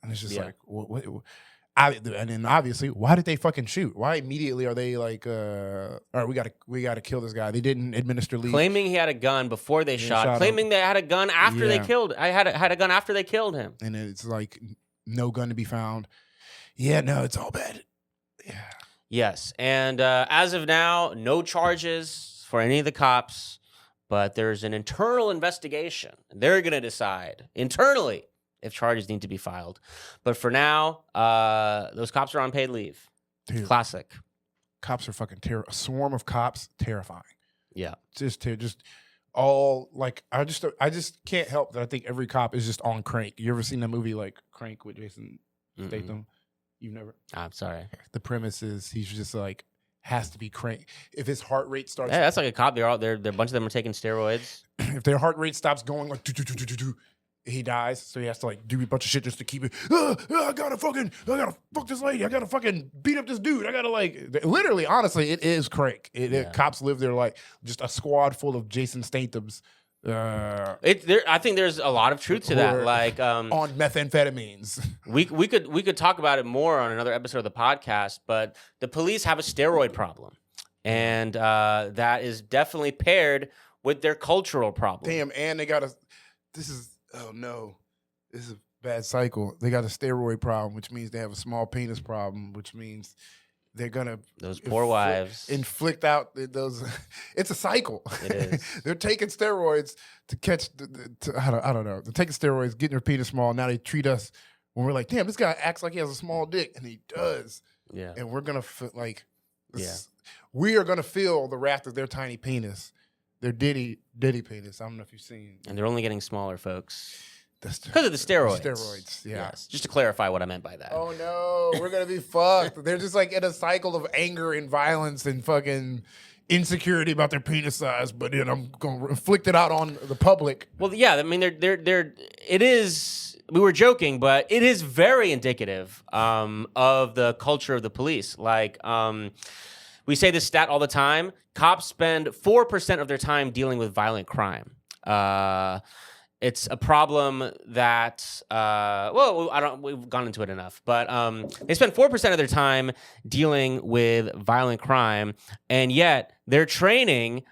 it's just like, what? And then obviously, why did they fucking shoot? Why immediately are they like, all right, we gotta kill this guy? They didn't administer lethal. Claiming he had a gun before they shot. Claiming they had a gun after they killed. I had a gun after they killed him. And it's like no gun to be found. Yeah, no, it's all bad. Yeah. Yes, and as of now, no charges for any of the cops, but there's an internal investigation. They're going to decide internally if charges need to be filed. But for now, those cops are on paid leave. Dude, classic. Cops are fucking a swarm of cops, terrifying. Yeah. Just all like I just can't help that I think every cop is just on crank. You ever seen that movie like Crank with Jason Statham? You've never? I'm sorry. The premise is he's just like has to be crank. If his heart rate starts, that's like a cop. They're a bunch of them are taking steroids. If their heart rate stops going like he dies. So he has to like do a bunch of shit just to keep it. I gotta fuck this lady. I gotta fucking beat up this dude. I gotta like literally, honestly, it is crank. Cops live there like just a squad full of Jason Stathams. I think there's a lot of truth to that. Like on methamphetamines. we could talk about it more on another episode of the podcast, but the police have a steroid problem, and that is definitely paired with their cultural problem. Damn, and they got a. This is a bad cycle. They got a steroid problem, which means they have a small penis problem, which means they're gonna those poor wives inflict out those. It's a cycle. It is. They're taking steroids to catch. I don't know. They're taking steroids, getting their penis small. Now they treat us when we're like, damn, this guy acts like he has a small dick, and he does. Yeah. And we're gonna we are gonna feel the wrath of their tiny penis, their ditty penis. I don't know if you've seen. And they're only getting smaller, folks. Because of the steroids. Steroids, yeah. Yes. Just to clarify what I meant by that. Oh, no. We're going to be fucked. They're just like in a cycle of anger and violence and fucking insecurity about their penis size, but then I'm going to inflict it out on the public. Well, yeah. I mean, it is, we were joking, but it is very indicative of the culture of the police. Like, we say this stat all the time. Cops spend 4% of their time dealing with violent crime. It's a problem that, we've gone into it enough, but they spend 4% of their time dealing with violent crime, and yet their training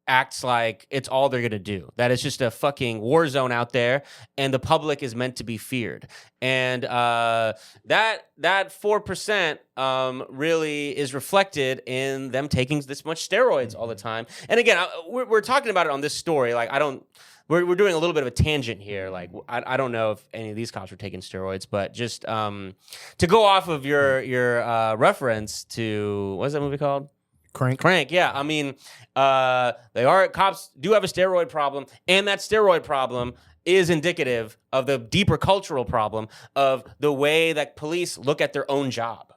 acts like it's all they're going to do. That it's just a fucking war zone out there, and the public is meant to be feared. And that 4% really is reflected in them taking this much steroids all the time. And again, we're talking about it on this story. Like, we're doing a little bit of a tangent here. Like, I don't know if any of these cops were taking steroids, but just to go off of your reference to, what's that movie called? Crank, yeah. I mean, cops do have a steroid problem, and that steroid problem is indicative of the deeper cultural problem of the way that police look at their own job.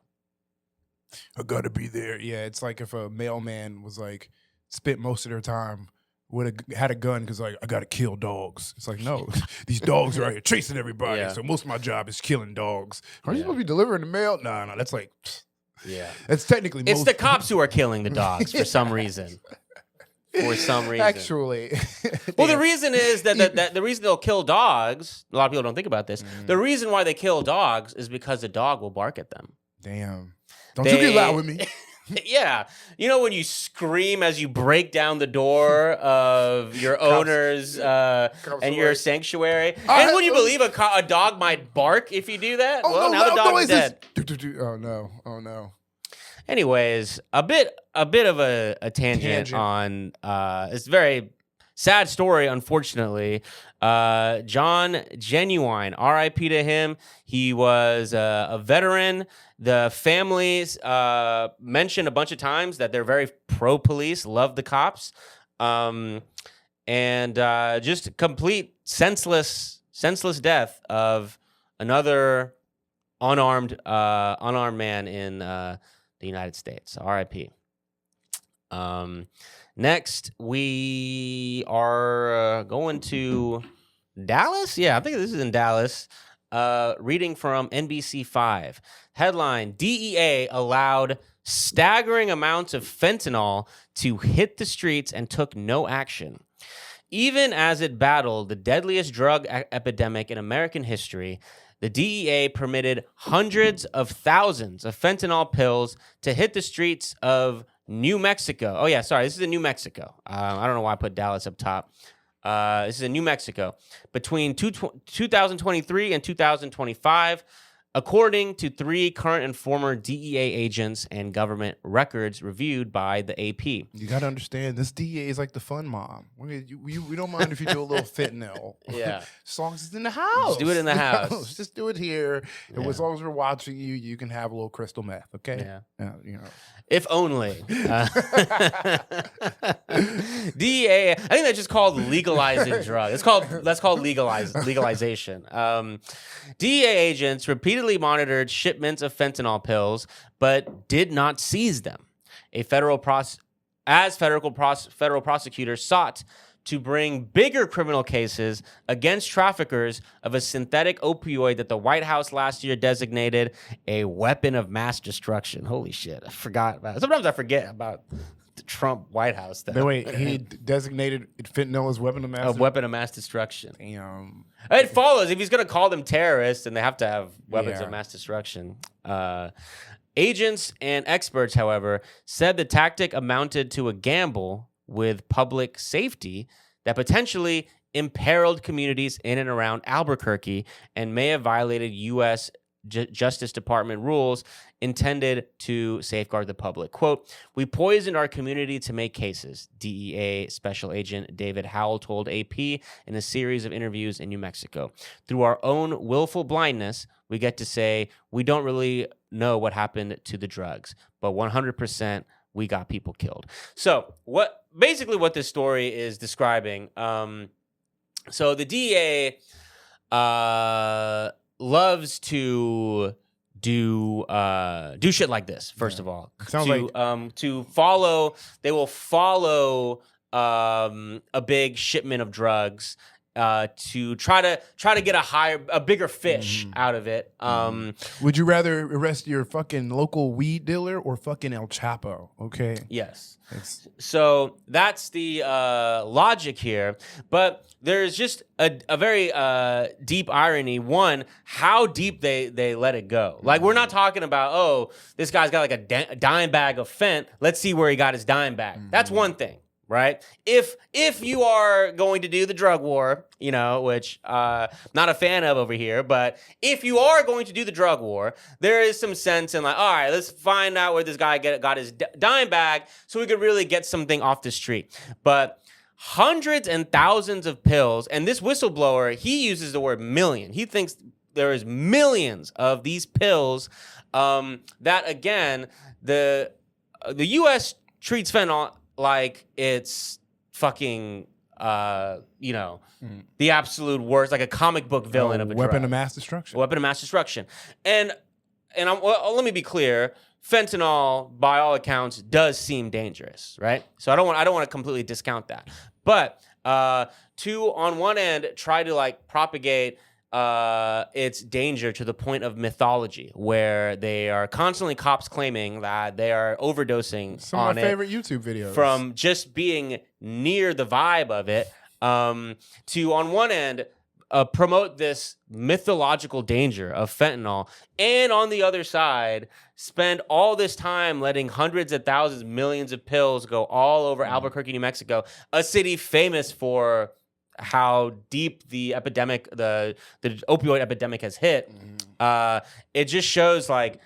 I gotta be there. Yeah, it's like if a mailman was like spent most of their time had a gun because like I gotta kill dogs. It's like, no, these dogs are out here chasing everybody. Yeah. So most of my job is killing dogs. Are you supposed to be delivering the mail? No, that's like, yeah, it's technically it's the cops who are killing the dogs for some reason. For some reason, actually. Well, the reason is that the reason they'll kill dogs. A lot of people don't think about this. The reason why they kill dogs is because the dog will bark at them. Damn! Don't you get loud with me. Yeah. You know when you scream as you break down the door of your owner's and your sanctuary? And would you believe a dog might bark if you do that? Oh, well, no, now the dog is dead. Oh, no. Anyways, a bit of a tangent on it's a very sad story, unfortunately. John Jinuwine, R.I.P. to him. He was a veteran. The families mentioned a bunch of times that they're very pro-police, love the cops, and just complete senseless death of another unarmed man in the United States. R.I.P. Next, we are going to Dallas. Yeah, I think this is in Dallas. Reading from NBC5. Headline: DEA allowed staggering amounts of fentanyl to hit the streets and took no action. Even as it battled the deadliest drug epidemic in American history, the DEA permitted hundreds of thousands of fentanyl pills to hit the streets of New Mexico. Oh, yeah, sorry. This is in New Mexico. I don't know why I put Dallas up top. This is in New Mexico. Between 2023 and 2025, according to 3 current and former DEA agents and government records reviewed by the AP. You got to understand, this DEA is like the fun mom. We don't mind if you do a little fentanyl. Yeah. As long as it's in the house. Just do it in the house. Just do it here. And Yeah. as long as we're watching you, you can have a little crystal meth, okay? Yeah. You know. If only. DEA, I think that's just called legalizing drugs. That's called legalization. DEA agents repeatedly monitored shipments of fentanyl pills, but did not seize them. Federal prosecutors sought to bring bigger criminal cases against traffickers of a synthetic opioid that the White House last year designated a weapon of mass destruction. Holy shit, I forgot about it. Sometimes I forget about the Trump White House. But wait, he designated fentanyl as weapon of mass A weapon of mass destruction. Damn. It follows. If he's going to call them terrorists, then they have to have weapons Yeah. of mass destruction. Agents and experts, however, said the tactic amounted to a gamble with public safety that potentially imperiled communities in and around Albuquerque and may have violated U.S. Justice Department rules intended to safeguard the public. Quote, "We poisoned our community to make cases," DEA Special Agent David Howell told AP in a series of interviews in New Mexico. "Through our own willful blindness, we get to say we don't really know what happened to the drugs, but 100% we got people killed." So what this story is describing, so the DEA loves to do shit like this. First of all, they will follow a big shipment of drugs to try to get a bigger fish out of it. Would you rather arrest your fucking local weed dealer or fucking El Chapo? Okay. Yes. So that's the logic here. But there's just a very deep irony. One, how deep they let it go. Like, we're not talking about, oh, this guy's got like a dime bag of fent. Let's see where he got his dime bag. That's one thing. Right? If you are going to do the drug war, which not a fan of over here, but if you are going to do the drug war, there is some sense in like, all right, let's find out where this guy got his dime bag so we could really get something off the street. But hundreds and thousands of pills, and this whistleblower, he uses the word million. He thinks there is millions of these pills that, again, the U.S. treats fentanyl like it's fucking, the absolute worst, like a comic book villain of a weapon drug. of mass destruction. Weapon of mass destruction. And let me be clear, fentanyl, by all accounts, does seem dangerous, right? So I don't want to completely discount that. But to, on one end, try to like propagate its danger to the point of mythology, where they are constantly cops claiming that they are overdosing Some on of my favorite YouTube videos. from just being near the vibe of it, to on one end promote this mythological danger of fentanyl, and on the other side spend all this time letting hundreds of thousands, millions of pills go all over Albuquerque, New Mexico, a city famous for how deep the epidemic, the opioid epidemic has hit. It just shows like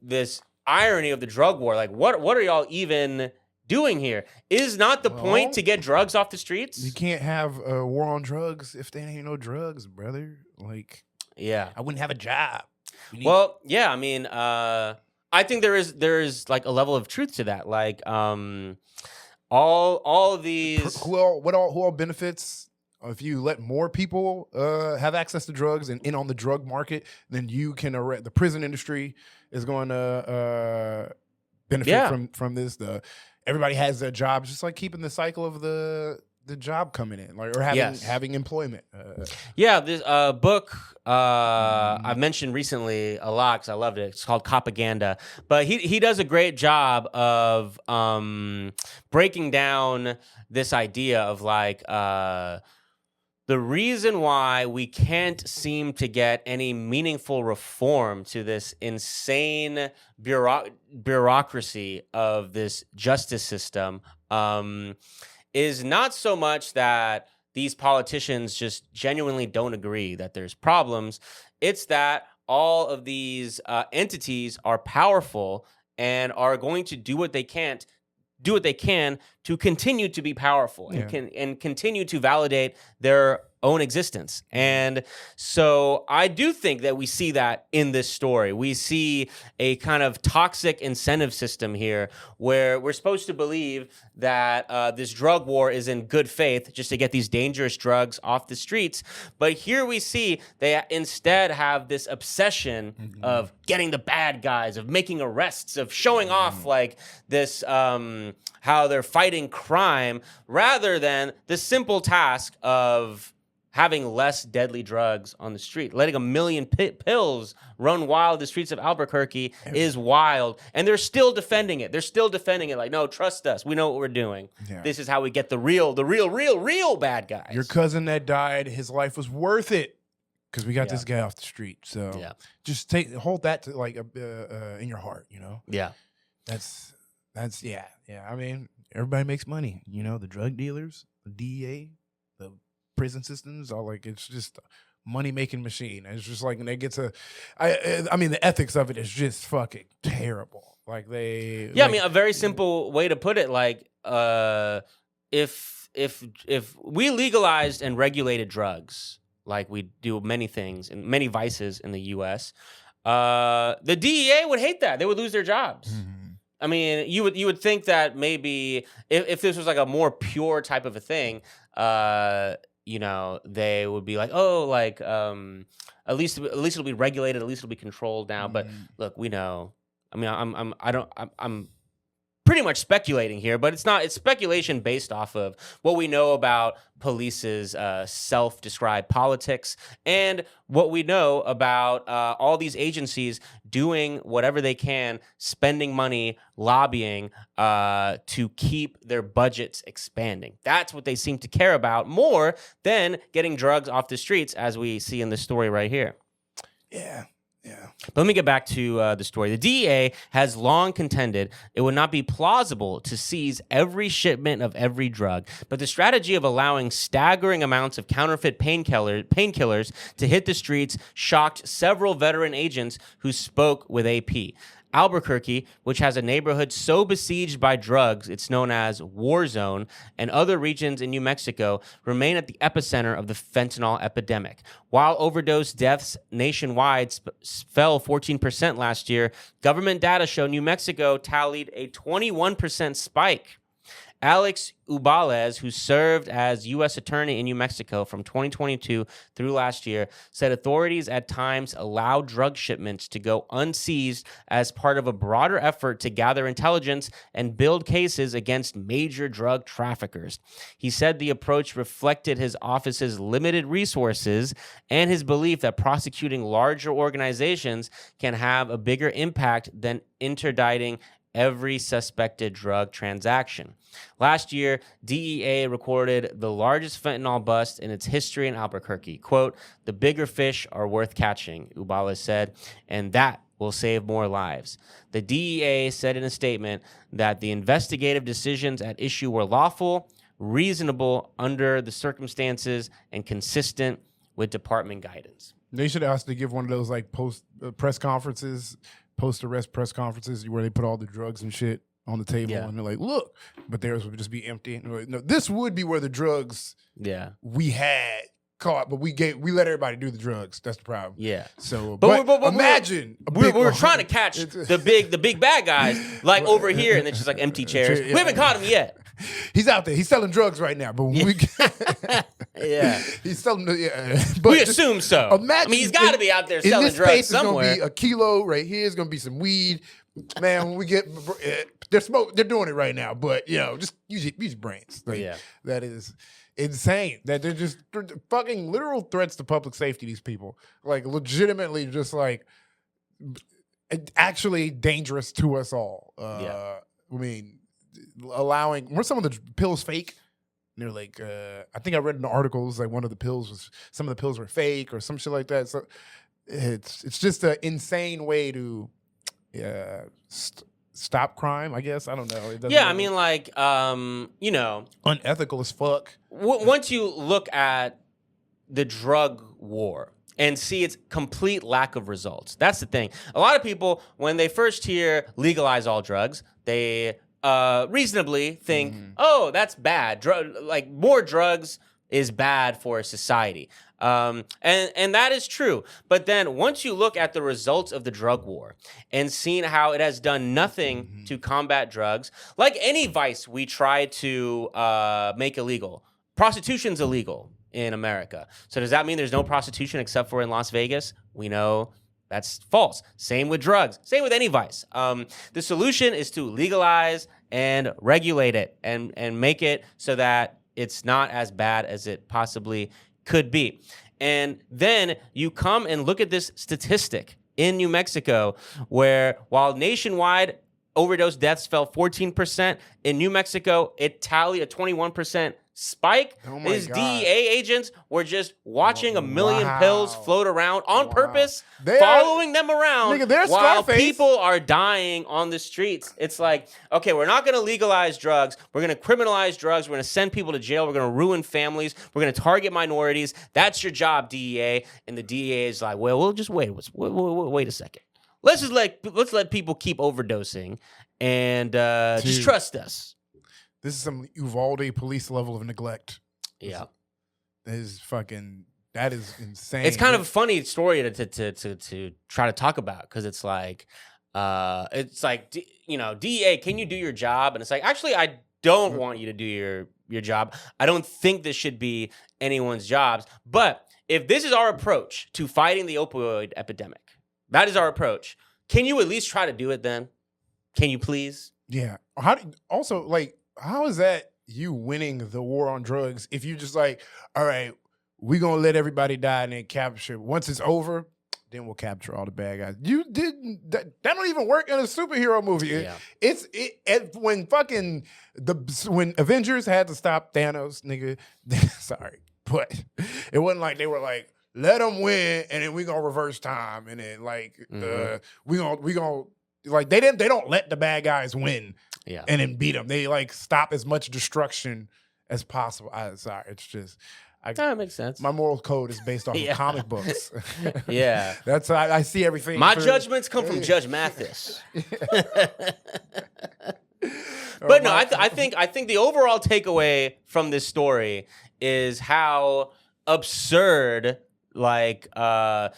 this irony of the drug war. Like, what are y'all even doing here? Is not the point to get drugs off the streets? You can't have a war on drugs if there ain't no drugs, brother. Like, Yeah. I wouldn't have a job. Well, yeah. I mean, I think there is like a level of truth to that. Like, all of these. Who all benefits? If you let more people have access to drugs and in on the drug market, then you can the prison industry is going to benefit from this. Everybody has a job, just like keeping the cycle of the job coming in, like, or having employment. This book I've mentioned recently a lot because I loved it. It's called Propaganda, but he does a great job of breaking down this idea of like the reason why we can't seem to get any meaningful reform to this insane bureaucracy of this justice system is not so much that these politicians just genuinely don't agree that there's problems. It's that all of these entities are powerful and are going to do what they can to continue to be powerful and continue to validate their own existence. And so I do think that we see that in this story. We see a kind of toxic incentive system here where we're supposed to believe that this drug war is in good faith just to get these dangerous drugs off the streets. But here we see they instead have this obsession of getting the bad guys, of making arrests, of showing off like this, how they're fighting crime, rather than the simple task of having less deadly drugs on the street. Letting 1 million pills run wild the streets of Albuquerque is wild. And they're still defending it. They're still defending it like, no, trust us. We know what we're doing. Yeah. This is how we get the real bad guys. Your cousin that died, his life was worth it because we got this guy off the street. So just hold that to like in your heart, you know? Yeah. That's yeah. I mean, everybody makes money. You know, the drug dealers, the DEA, the prison systems are like, it's just a money-making machine. It's just like when they get to, I mean, the ethics of it is just fucking terrible. Like they, I mean, a very simple way to put it, like, if we legalized and regulated drugs, like we do many things and many vices in the U.S., the DEA would hate that. They would lose their jobs. Mm-hmm. I mean, you would think that maybe if this was like a more pure type of a thing, you know, they would be like, oh, like at least it'll be regulated, at least it'll be controlled now. But look, we know. I mean, I'm pretty much speculating here, but it's speculation based off of what we know about police's self-described politics and what we know about all these agencies doing whatever they can, spending money, lobbying to keep their budgets expanding. That's what they seem to care about more than getting drugs off the streets, as we see in this story right here. Yeah. But let me get back to the story. The DEA has long contended it would not be plausible to seize every shipment of every drug, but the strategy of allowing staggering amounts of counterfeit painkillers to hit the streets shocked several veteran agents who spoke with AP. Albuquerque, which has a neighborhood so besieged by drugs it's known as war zone, and other regions in New Mexico remain at the epicenter of the fentanyl epidemic. While overdose deaths nationwide fell 14% last year, government data show New Mexico tallied a 21% spike. Alex Ubalez, who served as U.S. Attorney in New Mexico from 2022 through last year, said authorities at times allowed drug shipments to go unseized as part of a broader effort to gather intelligence and build cases against major drug traffickers. He said the approach reflected his office's limited resources and his belief that prosecuting larger organizations can have a bigger impact than interdicting every suspected drug transaction. Last year, DEA recorded the largest fentanyl bust in its history in Albuquerque. Quote, "The bigger fish are worth catching," Ubala said, "and that will save more lives." The DEA said in a statement that the investigative decisions at issue were lawful, reasonable under the circumstances, and consistent with department guidance. They should ask to give one of those like post-arrest press conferences where they put all the drugs and shit on the table and they're like, look, but theirs would just be empty. And like, no, this would be where the drugs we had caught, but we let everybody do the drugs. That's the problem. Yeah. So, but imagine we're trying to catch the big bad guys like over here, and it's just like empty chairs. We haven't caught him yet. He's out there. He's selling drugs right now. But when we he's selling. But we assume so. Imagine, I mean, he's got to be out there selling drugs somewhere. It's gonna be a kilo right here. It's gonna be some weed. Man, when we get they're doing it right now. But you know, just use your brains. Like, that is insane. That they're just fucking literal threats to public safety. These people, like, legitimately, just like actually dangerous to us all. I mean, were some of the pills fake? they're like, I think I read in the articles like some of the pills were fake or some shit like that. So it's just an insane way to stop crime, I guess. I don't know. It doesn't Yeah, I really- mean, like, unethical as fuck. once you look at the drug war and see its complete lack of results, that's the thing. A lot of people, when they first hear legalize all drugs, they reasonably think, oh, that's bad. Like more drugs is bad for society. And that is true. But then once you look at the results of the drug war and seeing how it has done nothing to combat drugs, like any vice we try to make illegal, prostitution's illegal in America. So does that mean there's no prostitution except for in Las Vegas? We know that's false. Same with drugs. Same with any vice. The solution is to legalize and regulate it and make it so that it's not as bad as it possibly could be. And then you come and look at this statistic in New Mexico where while nationwide overdose deaths fell 14%, in New Mexico it tallied a 21% spike. Oh my These God. DEA agents were just watching a million pills float around on purpose, They are- following them around Nigga, they're while Scarface. people are dying on the streets. It's like, okay, we're not going to legalize drugs. We're going to criminalize drugs. We're going to send people to jail. We're going to ruin families. We're going to target minorities. That's your job, DEA. And the DEA is like, well, we'll just wait a second. Let's let people keep overdosing and just Dude. trust us. This is some Uvalde police level of neglect. Yeah. That is insane. It's kind of a funny story to try to talk about because it's like DEA, can you do your job? And it's like, actually, I don't want you to do your job. I don't think this should be anyone's jobs. But if this is our approach to fighting the opioid epidemic, that is our approach. Can you at least try to do it then? Can you please? Yeah. How is that you winning the war on drugs if you just like, all right, we're going to let everybody die and then capture. Once it's over, then we'll capture all the bad guys. You didn't, that don't even work in a superhero movie. Yeah. When Avengers had to stop Thanos, nigga, sorry, but it wasn't like they were like, let them win and then we going to reverse time. And then like, we going like, they don't let the bad guys win. Yeah. And then beat them. They like stop as much destruction as possible. It's just That makes sense. my moral code is based off of comic books. Yeah. That's I see everything. My through- judgments come from Judge Mathis. But no, I think the overall takeaway from this story is how absurd, like, the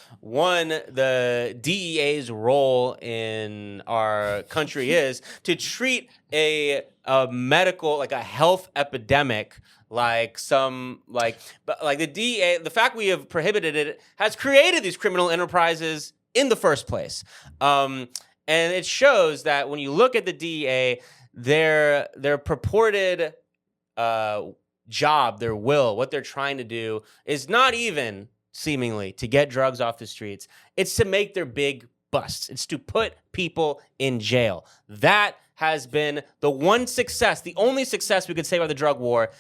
DEA's role in our country is to treat a medical, like a health epidemic, like the DEA, the fact we have prohibited it has created these criminal enterprises in the first place. And it shows that when you look at the DEA, their purported job, their will, what they're trying to do is not even seemingly to get drugs off the streets. It's to make their big busts. It's to put people in jail. That has been the one success, the only success we could say about the drug war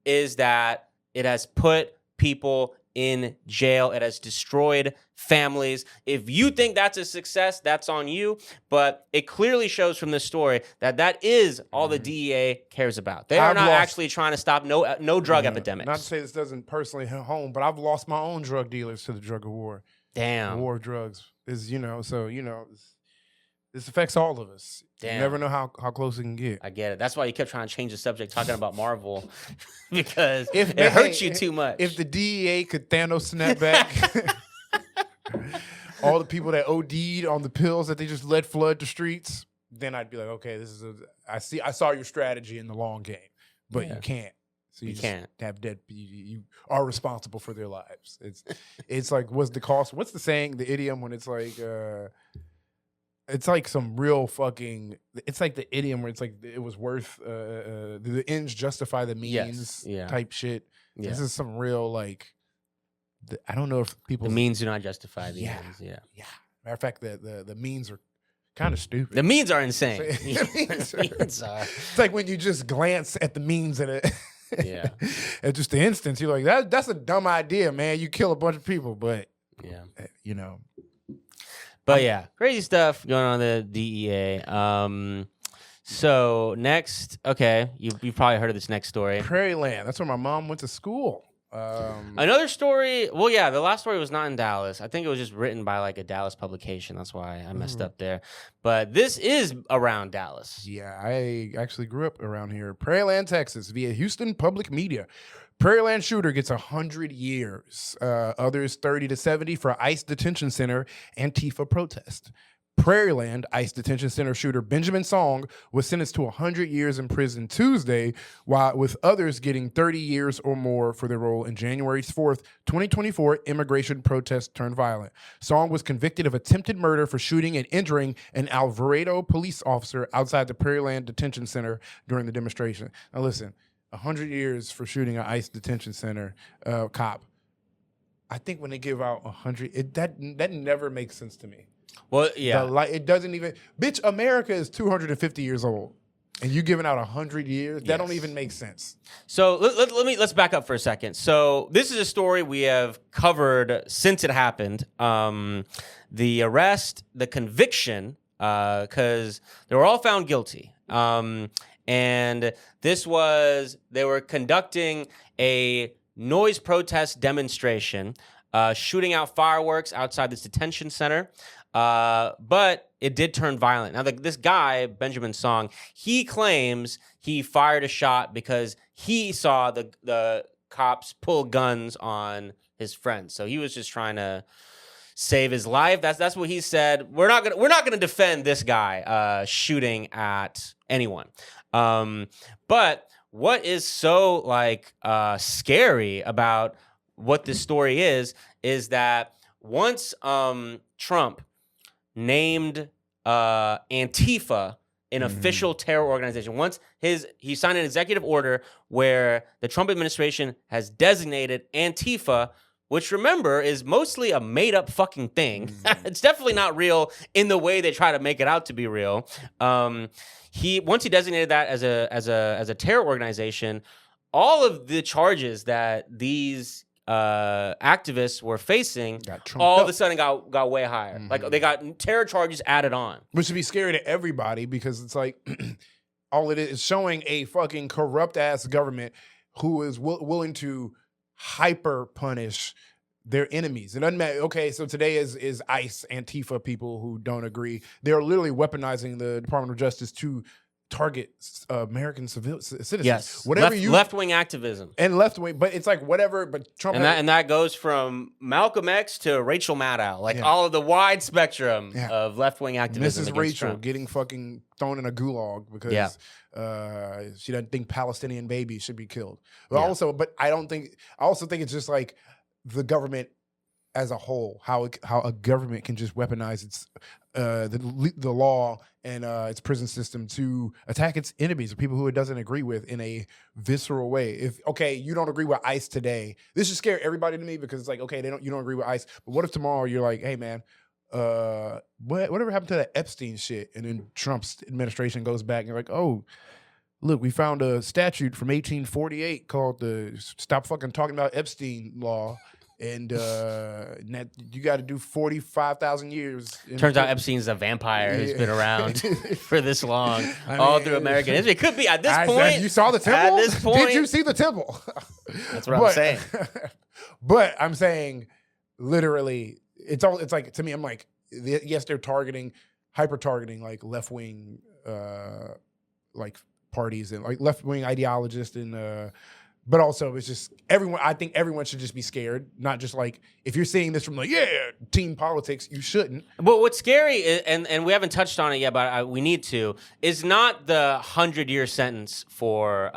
is that it has put people in jail. It has destroyed families. If you think that's a success, that's on you. But it clearly shows from this story that is all the DEA cares about. They are not actually trying to stop no drug epidemics. Not to say this doesn't personally hit home, but I've lost my own drug dealers to the drug war. Damn. The war of drugs is, this affects all of us. Damn. You never know how close it can get. I get it. That's why you kept trying to change the subject talking about Marvel because If it hurts you too much. If the DEA could Thanos snap back all the people that OD'd on the pills that they just let flood the streets, then I'd be like, okay, I saw your strategy in the long game, but you can't. So you can't have dead. You are responsible for their lives. It's like, what's the cost? What's the saying? The idiom when it's like. It's like some real fucking. It's like the idiom where it's like it was worth the ends justify the means type shit. Yeah. This is some real like. I don't know if people. The means do not justify the ends. Yeah. Matter of fact, the means are kind of stupid. The means are insane. The means The means are. It's like when you just glance at the means in it. Yeah. It's just the instance. You're like, that's a dumb idea, man. You kill a bunch of people, but Yeah. you know. But yeah, crazy stuff going on in the DEA. So next, okay, you've probably heard of this next story. Prarieland. That's where my mom went to school. Another story. Well, yeah, the last story was not in Dallas. I think it was just written by like a Dallas publication. That's why I messed up there. But this is around Dallas. Yeah, I actually grew up around here. Prarieland, Texas, via Houston Public Media. Prarieland shooter gets 100 years. Others 30 to 70 for ICE detention center Antifa protest. Prarieland ICE detention center shooter Benjamin Song was sentenced to 100 years in prison Tuesday, while with others getting 30 years or more for their role in January 4th, 2024 immigration protest turned violent. Song was convicted of attempted murder for shooting and injuring an Alvarado police officer outside the Prarieland detention center during the demonstration. Now listen, 100 years for shooting an ICE detention center cop. I think when they give out 100, that never makes sense to me. Well, yeah. It doesn't even. Bitch, America is 250 years old, and you giving out 100 years? That don't even make sense. So let's back up for a second. So this is a story we have covered since it happened. The arrest, the conviction, because they were all found guilty. And this was, they were conducting a noise protest demonstration, shooting out fireworks outside this detention center. But it did turn violent. Now, this guy, Benjamin Song, he claims he fired a shot because he saw the cops pull guns on his friends. So he was just trying to save his life. That's what he said. We're not gonna defend this guy shooting at anyone. But what is so scary about what this story is that once Trump named Antifa an official terror organization, once he signed an executive order where the Trump administration has designated Antifa, which, remember, is mostly a made-up fucking thing. It's definitely not real in the way they try to make it out to be real. Once he designated that as a terror organization, all of the charges that these activists were facing all of a sudden got way higher. Like, they got terror charges added on, which would be scary to everybody because it's like all it is showing a fucking corrupt ass government who is willing to hyper punish their enemies. It doesn't matter. Okay, so today is ICE, Antifa people who don't agree. They're literally weaponizing the Department of Justice to target American citizens. Yes, whatever left-wing activism and left-wing, but it's like whatever. But Trump and that goes from Malcolm X to Rachel Maddow, all of the wide spectrum of left-wing activism. Mrs. Rachel Trump. Getting fucking thrown in a gulag because she doesn't think Palestinian babies should be killed. But I also think it's just like the government as a whole, how a government can just weaponize its the law and its prison system to attack its enemies or people who it doesn't agree with in a visceral way. If you don't agree with ICE today, this should scare everybody to me because it's like, okay, you don't agree with ICE, but what if tomorrow you're like, hey man, whatever happened to that Epstein shit? And then Trump's administration goes back and you're like, oh, look, we found a statute from 1848 called the Stop Fucking Talking About Epstein law. And you got to do 45,000 years. Turns out Epstein's a vampire who's been around for this long, all through American history. It could be at this point. You saw the temple? At this point, did you see the temple? That's what I'm saying. But I'm saying, literally, it's like, to me, I'm like, yes, they're hyper targeting like left wing, like parties and like left wing ideologists and. But also, it's just everyone. I think everyone should just be scared, not just like if you're seeing this from team politics, you shouldn't. But what's scary is, and we haven't touched on it yet, but we need to, is not the 100-year sentence for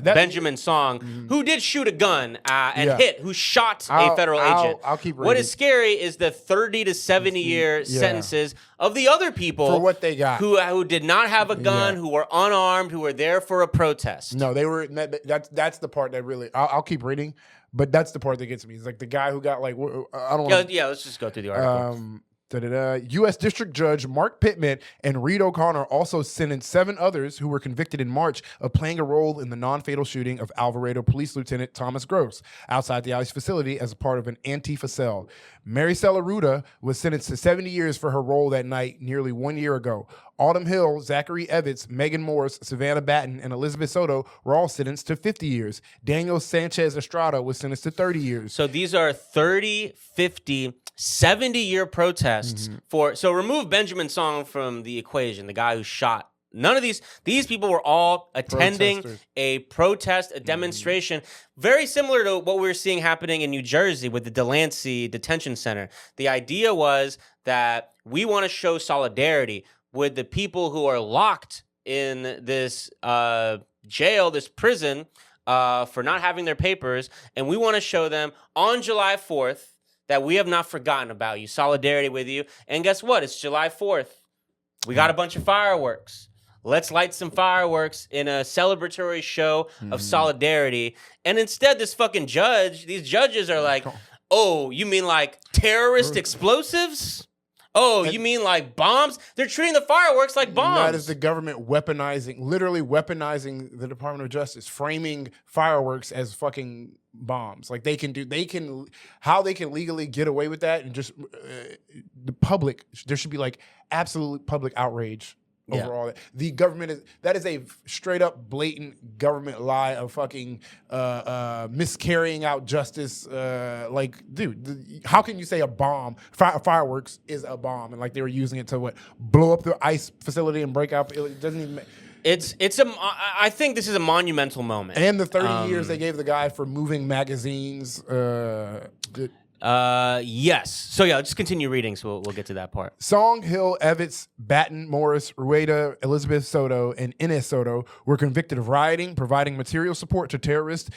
Benjamin Song, who did shoot a gun who shot a federal agent. I'll keep reading. What is scary is the 30 to 70-year sentences of the other people for what they got, who did not have a gun, who were unarmed, who were there for a protest. No, they were. That's the part that really. I'll keep reading, but that's the part that gets me. It's like the guy who got like I don't. Yeah, let's just go through the article. U.S. District Judge Mark Pittman and Reed O'Connor also sentenced 7 others who were convicted in March of playing a role in the non-fatal shooting of Alvarado Police Lieutenant Thomas Gross outside the ICE facility as a part of an Antifa cell. Mary Ruda was sentenced to 70 years for her role that night nearly 1 year ago. Autumn Hill, Zachary Evans, Megan Morris, Savannah Batten, and Elizabeth Soto were all sentenced to 50 years. Daniel Sanchez Estrada was sentenced to 30 years. So these are 30, 50, 70-year protests for... So remove Benjamin Song from the equation, the guy who shot. None of these people were all attending a protest, a demonstration, very similar to what we were seeing happening in New Jersey with the Delancey Detention Center. The idea was that we want to show solidarity with the people who are locked in this jail, this prison, for not having their papers, and we want to show them on July 4th that we have not forgotten about you, solidarity with you. And guess what? It's July 4th. We got a bunch of fireworks. Let's light some fireworks in a celebratory show of solidarity. And instead, these judges are like, oh, you mean like terrorist explosives? Oh, you mean like bombs? They're treating the fireworks like bombs. That is the government literally weaponizing the Department of Justice, framing fireworks as fucking bombs. Like how they can legally get away with that, and just the public, there should be like absolute public outrage over all that. The government that is a straight up blatant government lie of fucking miscarrying out justice. Like, dude, how can you say a bomb, fireworks is a bomb, and like they were using it to blow up the ICE facility and break out? It doesn't even. I think this is a monumental moment. And the 30 years they gave the guy for moving magazines. Yes. So yeah, just continue reading, so we'll get to that part. Song, Hill, Evans, Batten, Morris, Rueda, Elizabeth Soto, and Ines Soto were convicted of rioting, providing material support to terrorists,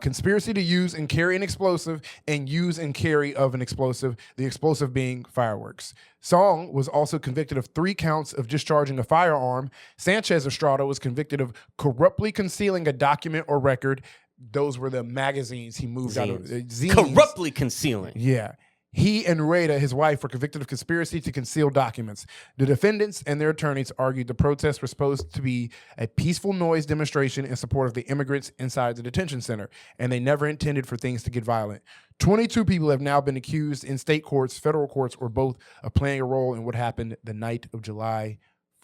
conspiracy to use and carry an explosive, and use and carry of an explosive, the explosive being fireworks. Song was also convicted of 3 counts of discharging a firearm. Sanchez Estrada was convicted of corruptly concealing a document or record. Those were the magazines he moved out of. Zines. Corruptly concealing. Yeah. He and Rueda, his wife, were convicted of conspiracy to conceal documents. The defendants and their attorneys argued the protests were supposed to be a peaceful noise demonstration in support of the immigrants inside the detention center, and they never intended for things to get violent. 22 people have now been accused in state courts, federal courts, or both of playing a role in what happened the night of July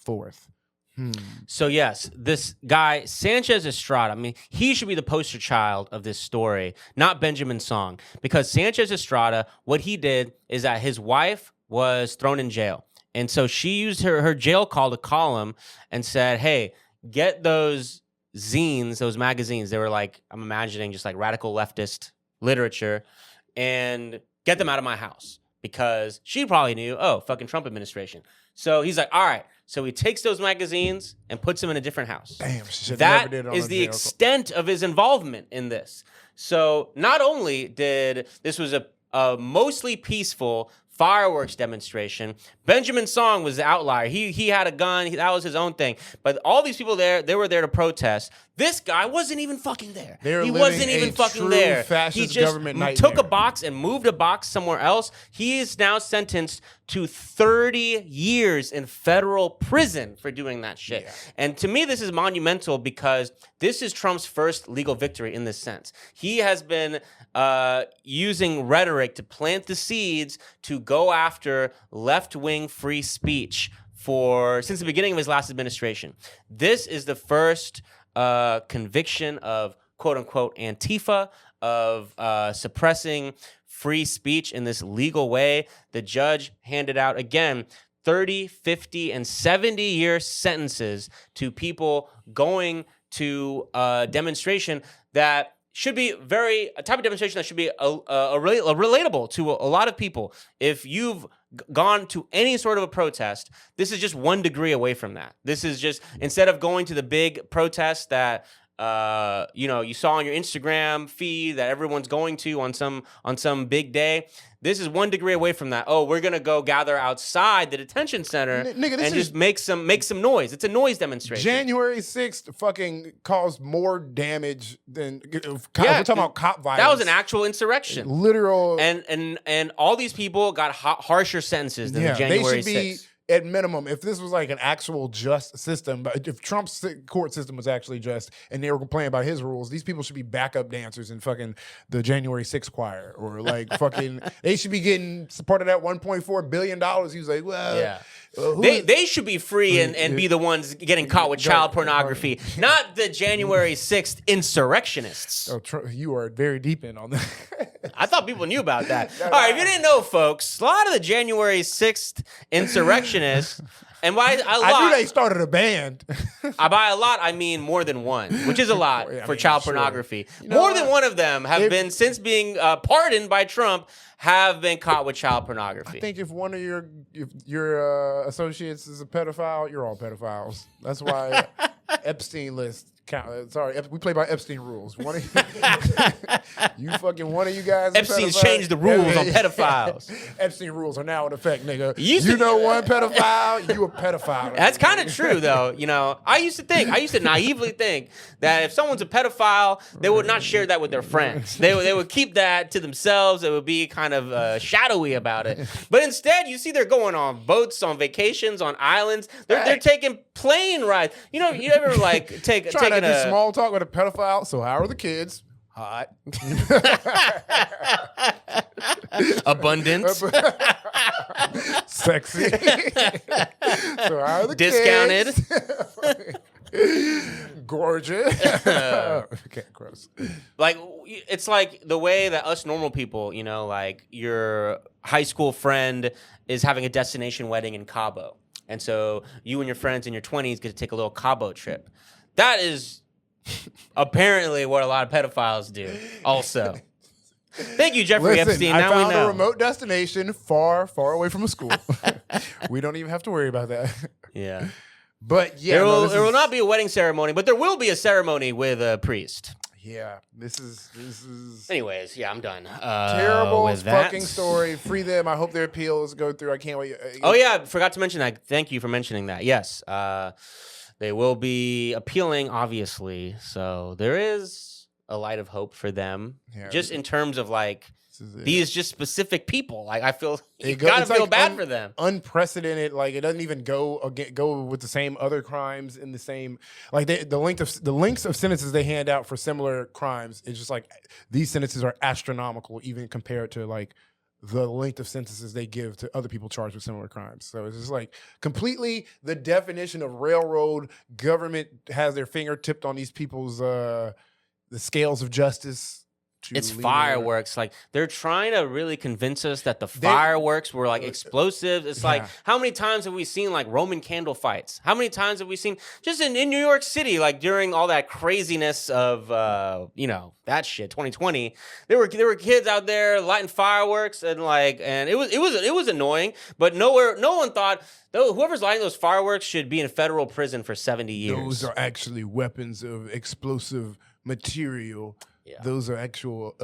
4th. So yes, this guy, Sanchez Estrada, I mean, he should be the poster child of this story, not Benjamin Song. Because Sanchez Estrada, what he did is that his wife was thrown in jail. And so she used her jail call to call him and said, hey, get those zines, those magazines. They were like, I'm imagining just like radical leftist literature, and get them out of my house. Because she probably knew, fucking Trump administration. So he's like, all right. So he takes those magazines and puts them in a different house. Damn, she should that never did it on is a the jail extent of his involvement in this. So not only did this was a mostly peaceful fireworks demonstration, Benjamin Song was the outlier. He had a gun. That was his own thing. But all these people there, they were there to protest. This guy wasn't even fucking there. He wasn't even fucking there. He just took a box and moved a box somewhere else. He is now sentenced to 30 years in federal prison for doing that shit. Yeah. And to me, this is monumental because this is Trump's first legal victory in this sense. He has been using rhetoric to plant the seeds to go after left-wing free speech since the beginning of his last administration. This is the first conviction of quote-unquote Antifa, of suppressing free speech in this legal way. The judge handed out, again, 30, 50, and 70-year sentences to people going to a demonstration that should be a type of demonstration that should be relatable to a lot of people. If you've gone to any sort of a protest, this is just 1 degree away from that. This is just, instead of going to the big protest that you saw on your Instagram feed that everyone's going to on some big day. This is 1 degree away from that. Oh, we're gonna go gather outside the detention center Nigga, this and is just make some noise. It's a noise demonstration. January 6th fucking caused more damage than we're Yeah, talking about cop violence. That was an actual insurrection. Literal. And all these people got harsher sentences than the January 6th. They should be at minimum, if this was like an actual just system, but if Trump's court system was actually just and they were complaining about his rules, these people should be backup dancers in fucking the January 6th choir or like fucking, they should be getting part of that $1.4 billion. He was like, well, yeah. They should be free and be the ones getting caught with child pornography, not the January 6th insurrectionists. Oh, you are very deep in on that. I thought people knew about that. All right, if you didn't know, folks, a lot of the January 6th insurrectionists, and by a lot, I knew they started a band. By a lot, I mean more than one, which is a lot for child pornography. You know more than one of them have been, since being pardoned by Trump, have been caught with child pornography. I think if one of your associates is a pedophile, you're all pedophiles. That's why Epstein list. Sorry, we play by Epstein rules. One of you guys. Epstein's changed the rules on pedophiles. Epstein rules are now in effect, nigga. You know one pedophile, you a pedophile. That's kind of true, though. I used to naively think that if someone's a pedophile, they would not share that with their friends. They would keep that to themselves. They would be kind of shadowy about it. But instead, you see they're going on boats, on vacations, on islands. They're taking plane rides. You ever like take do small talk with a pedophile. So how are the kids? Hot. Abundant. Sexy. So how are the discounted? Kids? Gorgeous. Okay, gross. Like, it's like the way that us normal people, like your high school friend is having a destination wedding in Cabo. And so you and your friends in your 20s get to take a little Cabo trip. That is apparently what a lot of pedophiles do also. Thank you, Jeffrey Epstein. I now found we know. a remote destination far, far away from a school. We don't even have to worry about that. Yeah. But yeah. There will not be a wedding ceremony, but there will be a ceremony with a priest. Yeah. This is Anyways, yeah, I'm done. Terrible with that. fucking story. Free them. I hope their appeals go through. I can't wait. Oh yeah, forgot to mention that. Thank you for mentioning that. Yes. They will be appealing, obviously. So there is a light of hope for them. Yeah, just in terms of like these just specific people. Like I feel you gotta feel bad for them. Unprecedented. Like it doesn't even go with the same other crimes in the same like the lengths of sentences they hand out for similar crimes. It's just like these sentences are astronomical, even compared to like the length of sentences they give to other people charged with similar crimes. So it's just like completely the definition of railroad government has their finger tipped on these people's the scales of justice. It's fireworks. Like they're trying to really convince us that the fireworks were like explosives. It's like, how many times have we seen like Roman candle fights? How many times have we seen just in New York City, like during all that craziness of that shit, 2020, there were kids out there lighting fireworks and it was annoying, but no one thought whoever's lighting those fireworks should be in federal prison for 70 years. Those are actually weapons of explosive material. Yeah. Those are actual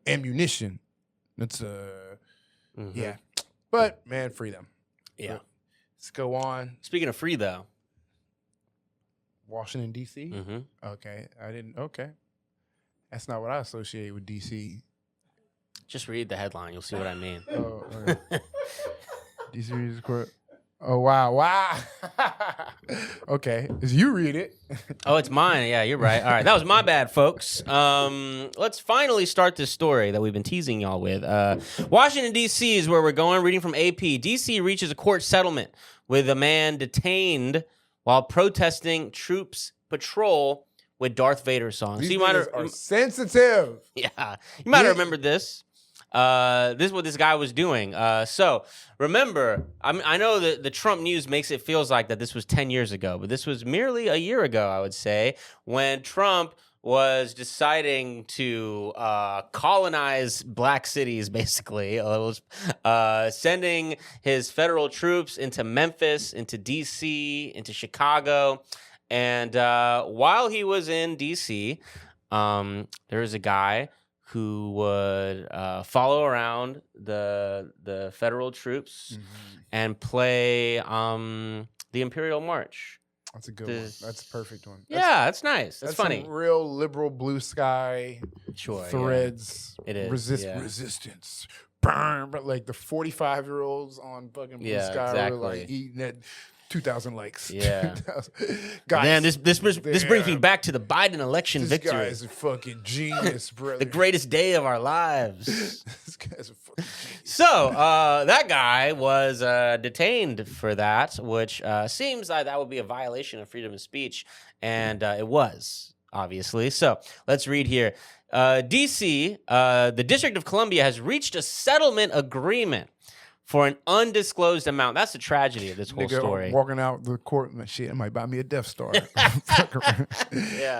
ammunition. That's yeah. But man, free them. Yeah. Let's go on. Speaking of free though, Washington D.C. Mm-hmm. Okay, I didn't. Okay, that's not what I associate with D.C. Just read the headline. You'll see what I mean. Oh, okay. D.C. Regis Court. Oh, wow. Okay. As you read it. Oh, it's mine. Yeah, you're right. All right. That was my bad, folks. Let's finally start this story that we've been teasing y'all with. Washington, D.C. is where we're going. Reading from AP. D.C. reaches a court settlement with a man detained while protesting troops patrol with Darth Vader songs. These are sensitive. Yeah. You might have remembered this. This is what this guy was doing. So remember, I know that the Trump news makes it feels like that this was 10 years ago, but this was merely a year ago, I would say, when Trump was deciding to colonize black cities, basically. It was sending his federal troops into Memphis, into D.C., into Chicago. And while he was in D.C., there was a guy who would follow around the federal troops and play the Imperial March. That's a good one. That's a perfect one. Yeah, that's nice. That's funny. Some real liberal blue sky threads. It is. Resistance. Burn. But like the 45-years on fucking blue sky were like eating at 2,000 likes. Yeah. 2,000. Guys, man, this brings me back to the Biden election victory. This guy is a fucking genius, brother. The greatest day of our lives. This guy's a fucking genius. So that guy was detained for that, which seems like that would be a violation of freedom of speech, and it was, obviously. So let's read here. D.C., the District of Columbia has reached a settlement agreement for an undisclosed amount. That's the tragedy of this whole story. Walking out the court, man, shit, it might buy me a Death Star. Yeah,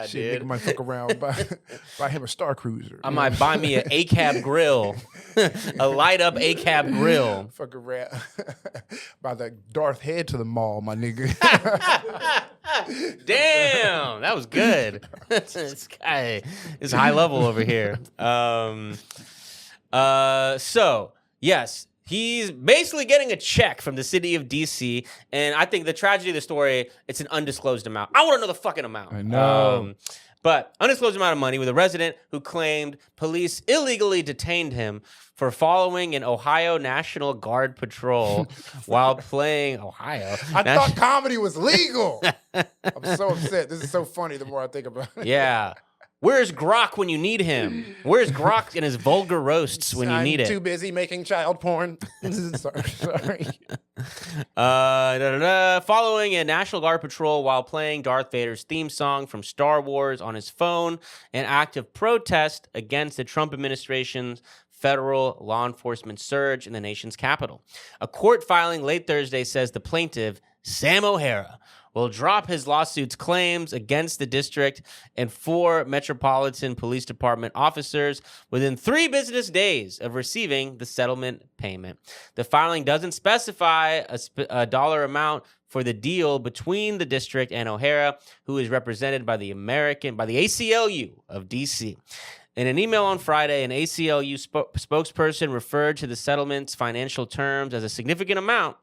shit, nigga might fuck around, buy him a Star Cruiser. I might buy me an ACAB grill, a light up ACAB grill. Fuck around, buy that Darth head to the mall, my nigga. Damn, that was good. This guy is high level over here. So yes. He's basically getting a check from the city of D.C., and I think the tragedy of the story, it's an undisclosed amount. I want to know the fucking amount. I know. But undisclosed amount of money with a resident who claimed police illegally detained him for following an Ohio National Guard patrol while playing Ohio. I thought comedy was legal. I'm so upset. This is so funny the more I think about it. Yeah. Where's Grok when you need him? Where's Grok in his vulgar roasts when you need it? I'm too busy making child porn. Sorry. Following a National Guard patrol while playing Darth Vader's theme song from Star Wars on his phone, an act of protest against the Trump administration's federal law enforcement surge in the nation's capital. A court filing late Thursday says the plaintiff, Sam O'Hara, will drop his lawsuit's claims against the district and 4 Metropolitan Police Department officers within 3 business days of receiving the settlement payment. The filing doesn't specify a dollar amount for the deal between the district and O'Hara, who is represented by the ACLU of D.C. In an email on Friday, an ACLU spokesperson referred to the settlement's financial terms as a significant amount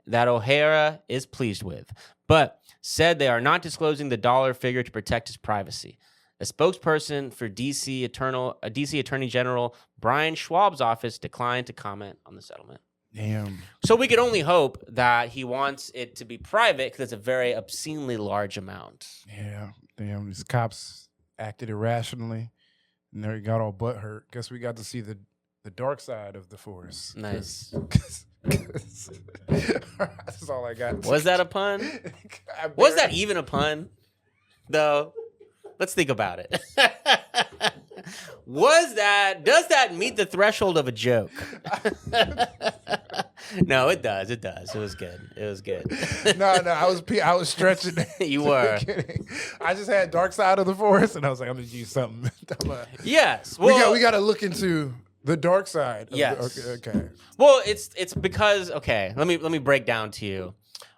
that O'Hara is pleased with, but said they are not disclosing the dollar figure to protect his privacy. A spokesperson for DC Attorney General Brian Schwab's office declined to comment on the settlement. Damn. So we could only hope that he wants it to be private because it's a very obscenely large amount. Yeah, damn. These cops acted irrationally, and they got all butthurt. Guess we got to see the dark side of the force. Nice. That's all I got. Was that a pun? Was that even a pun? Though, let's think about it. Does that meet the threshold of a joke? No, it does. It does. It was good. No, I was stretching. You were. Kidding. I just had dark side of the force, and I was like, I'm gonna use something. Yes. Well, we got to look into the dark side. Yes. Okay. Well, it's because let me break down to you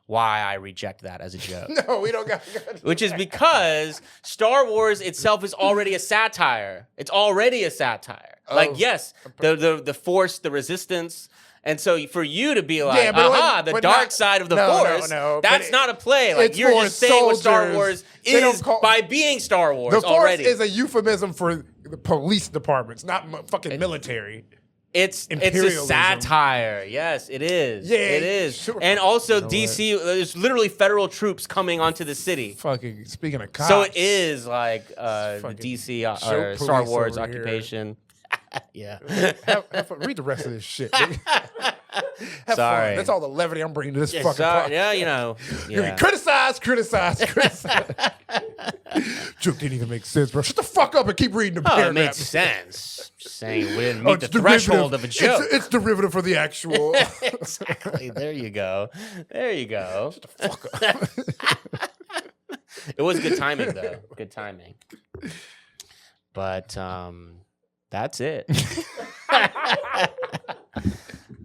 why I reject that as a joke. No, we don't got. Which is because Star Wars itself is already a satire. It's already a satire. Like, yes, the Force, the Resistance. And so for you to be like, the dark side of the Force, that's not a play. Like, you're just saying what Star Wars is by being Star Wars already. The Force is a euphemism for the police departments, not fucking military. It's a satire. Yes, it is. Yeah, it is. Sure. And also DC, there's literally federal troops coming onto the city. Fucking speaking of cops. So it is like the DC or Star Wars occupation. Yeah. Read the rest of this shit. Have Sorry. fun. That's all the levity I'm bringing to this fucking podcast. Yeah, you know. Yeah. Criticize. Joke didn't even make sense, bro. Shut the fuck up and keep reading the paragraph. It makes sense. Just saying we didn't meet the threshold of a joke. It's derivative for the actual. Exactly. There you go. Shut the fuck up. It was good timing, though. Good timing. But that's it.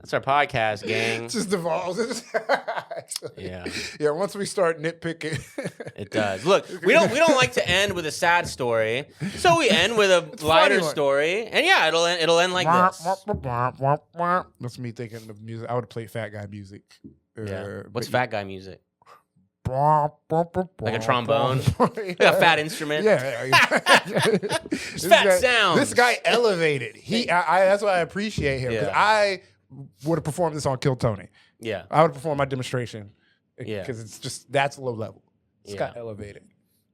That's our podcast, gang. It just devolves. Yeah. Yeah, once we start nitpicking. It does. Look, we don't like to end with a sad story, so we end with a lighter story. And yeah, it'll end like this. That's me thinking of music. I would play fat guy music. Yeah. What's fat guy music? Like Like a trombone, like a fat instrument. Yeah, It's fat sounds. This guy elevated. That's why I appreciate him because I would have performed this on Kill Tony. Yeah, I would perform my demonstration. Yeah, because it's just that's low level. This guy elevated.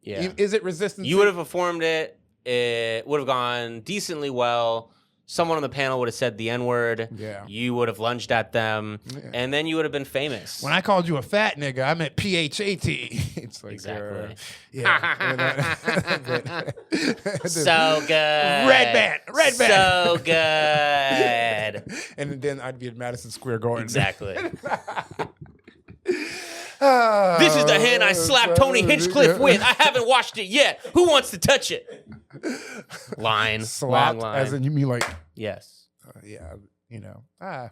Yeah, is it resistance? You would have performed it. It would have gone decently well. Someone on the panel would have said the N-word. Yeah. You would have lunged at them, and then you would have been famous. When I called you a fat nigga, I meant PHAT. It's like exactly. So good. Red man. So good. And then I'd be at Madison Square Garden. Exactly. This is the hand I slapped Tony Hinchcliffe with. I haven't washed it yet. Who wants to touch it? Line. Slapped, long line. as in you mean like... Yes. Yeah, you know. Yeah.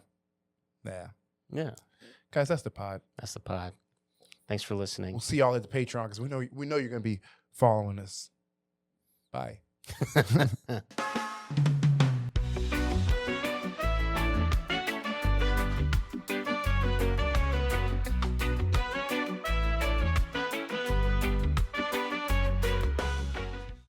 Guys, that's the pod. That's the pod. Thanks for listening. We'll see y'all at the Patreon because we know you're going to be following us. Bye.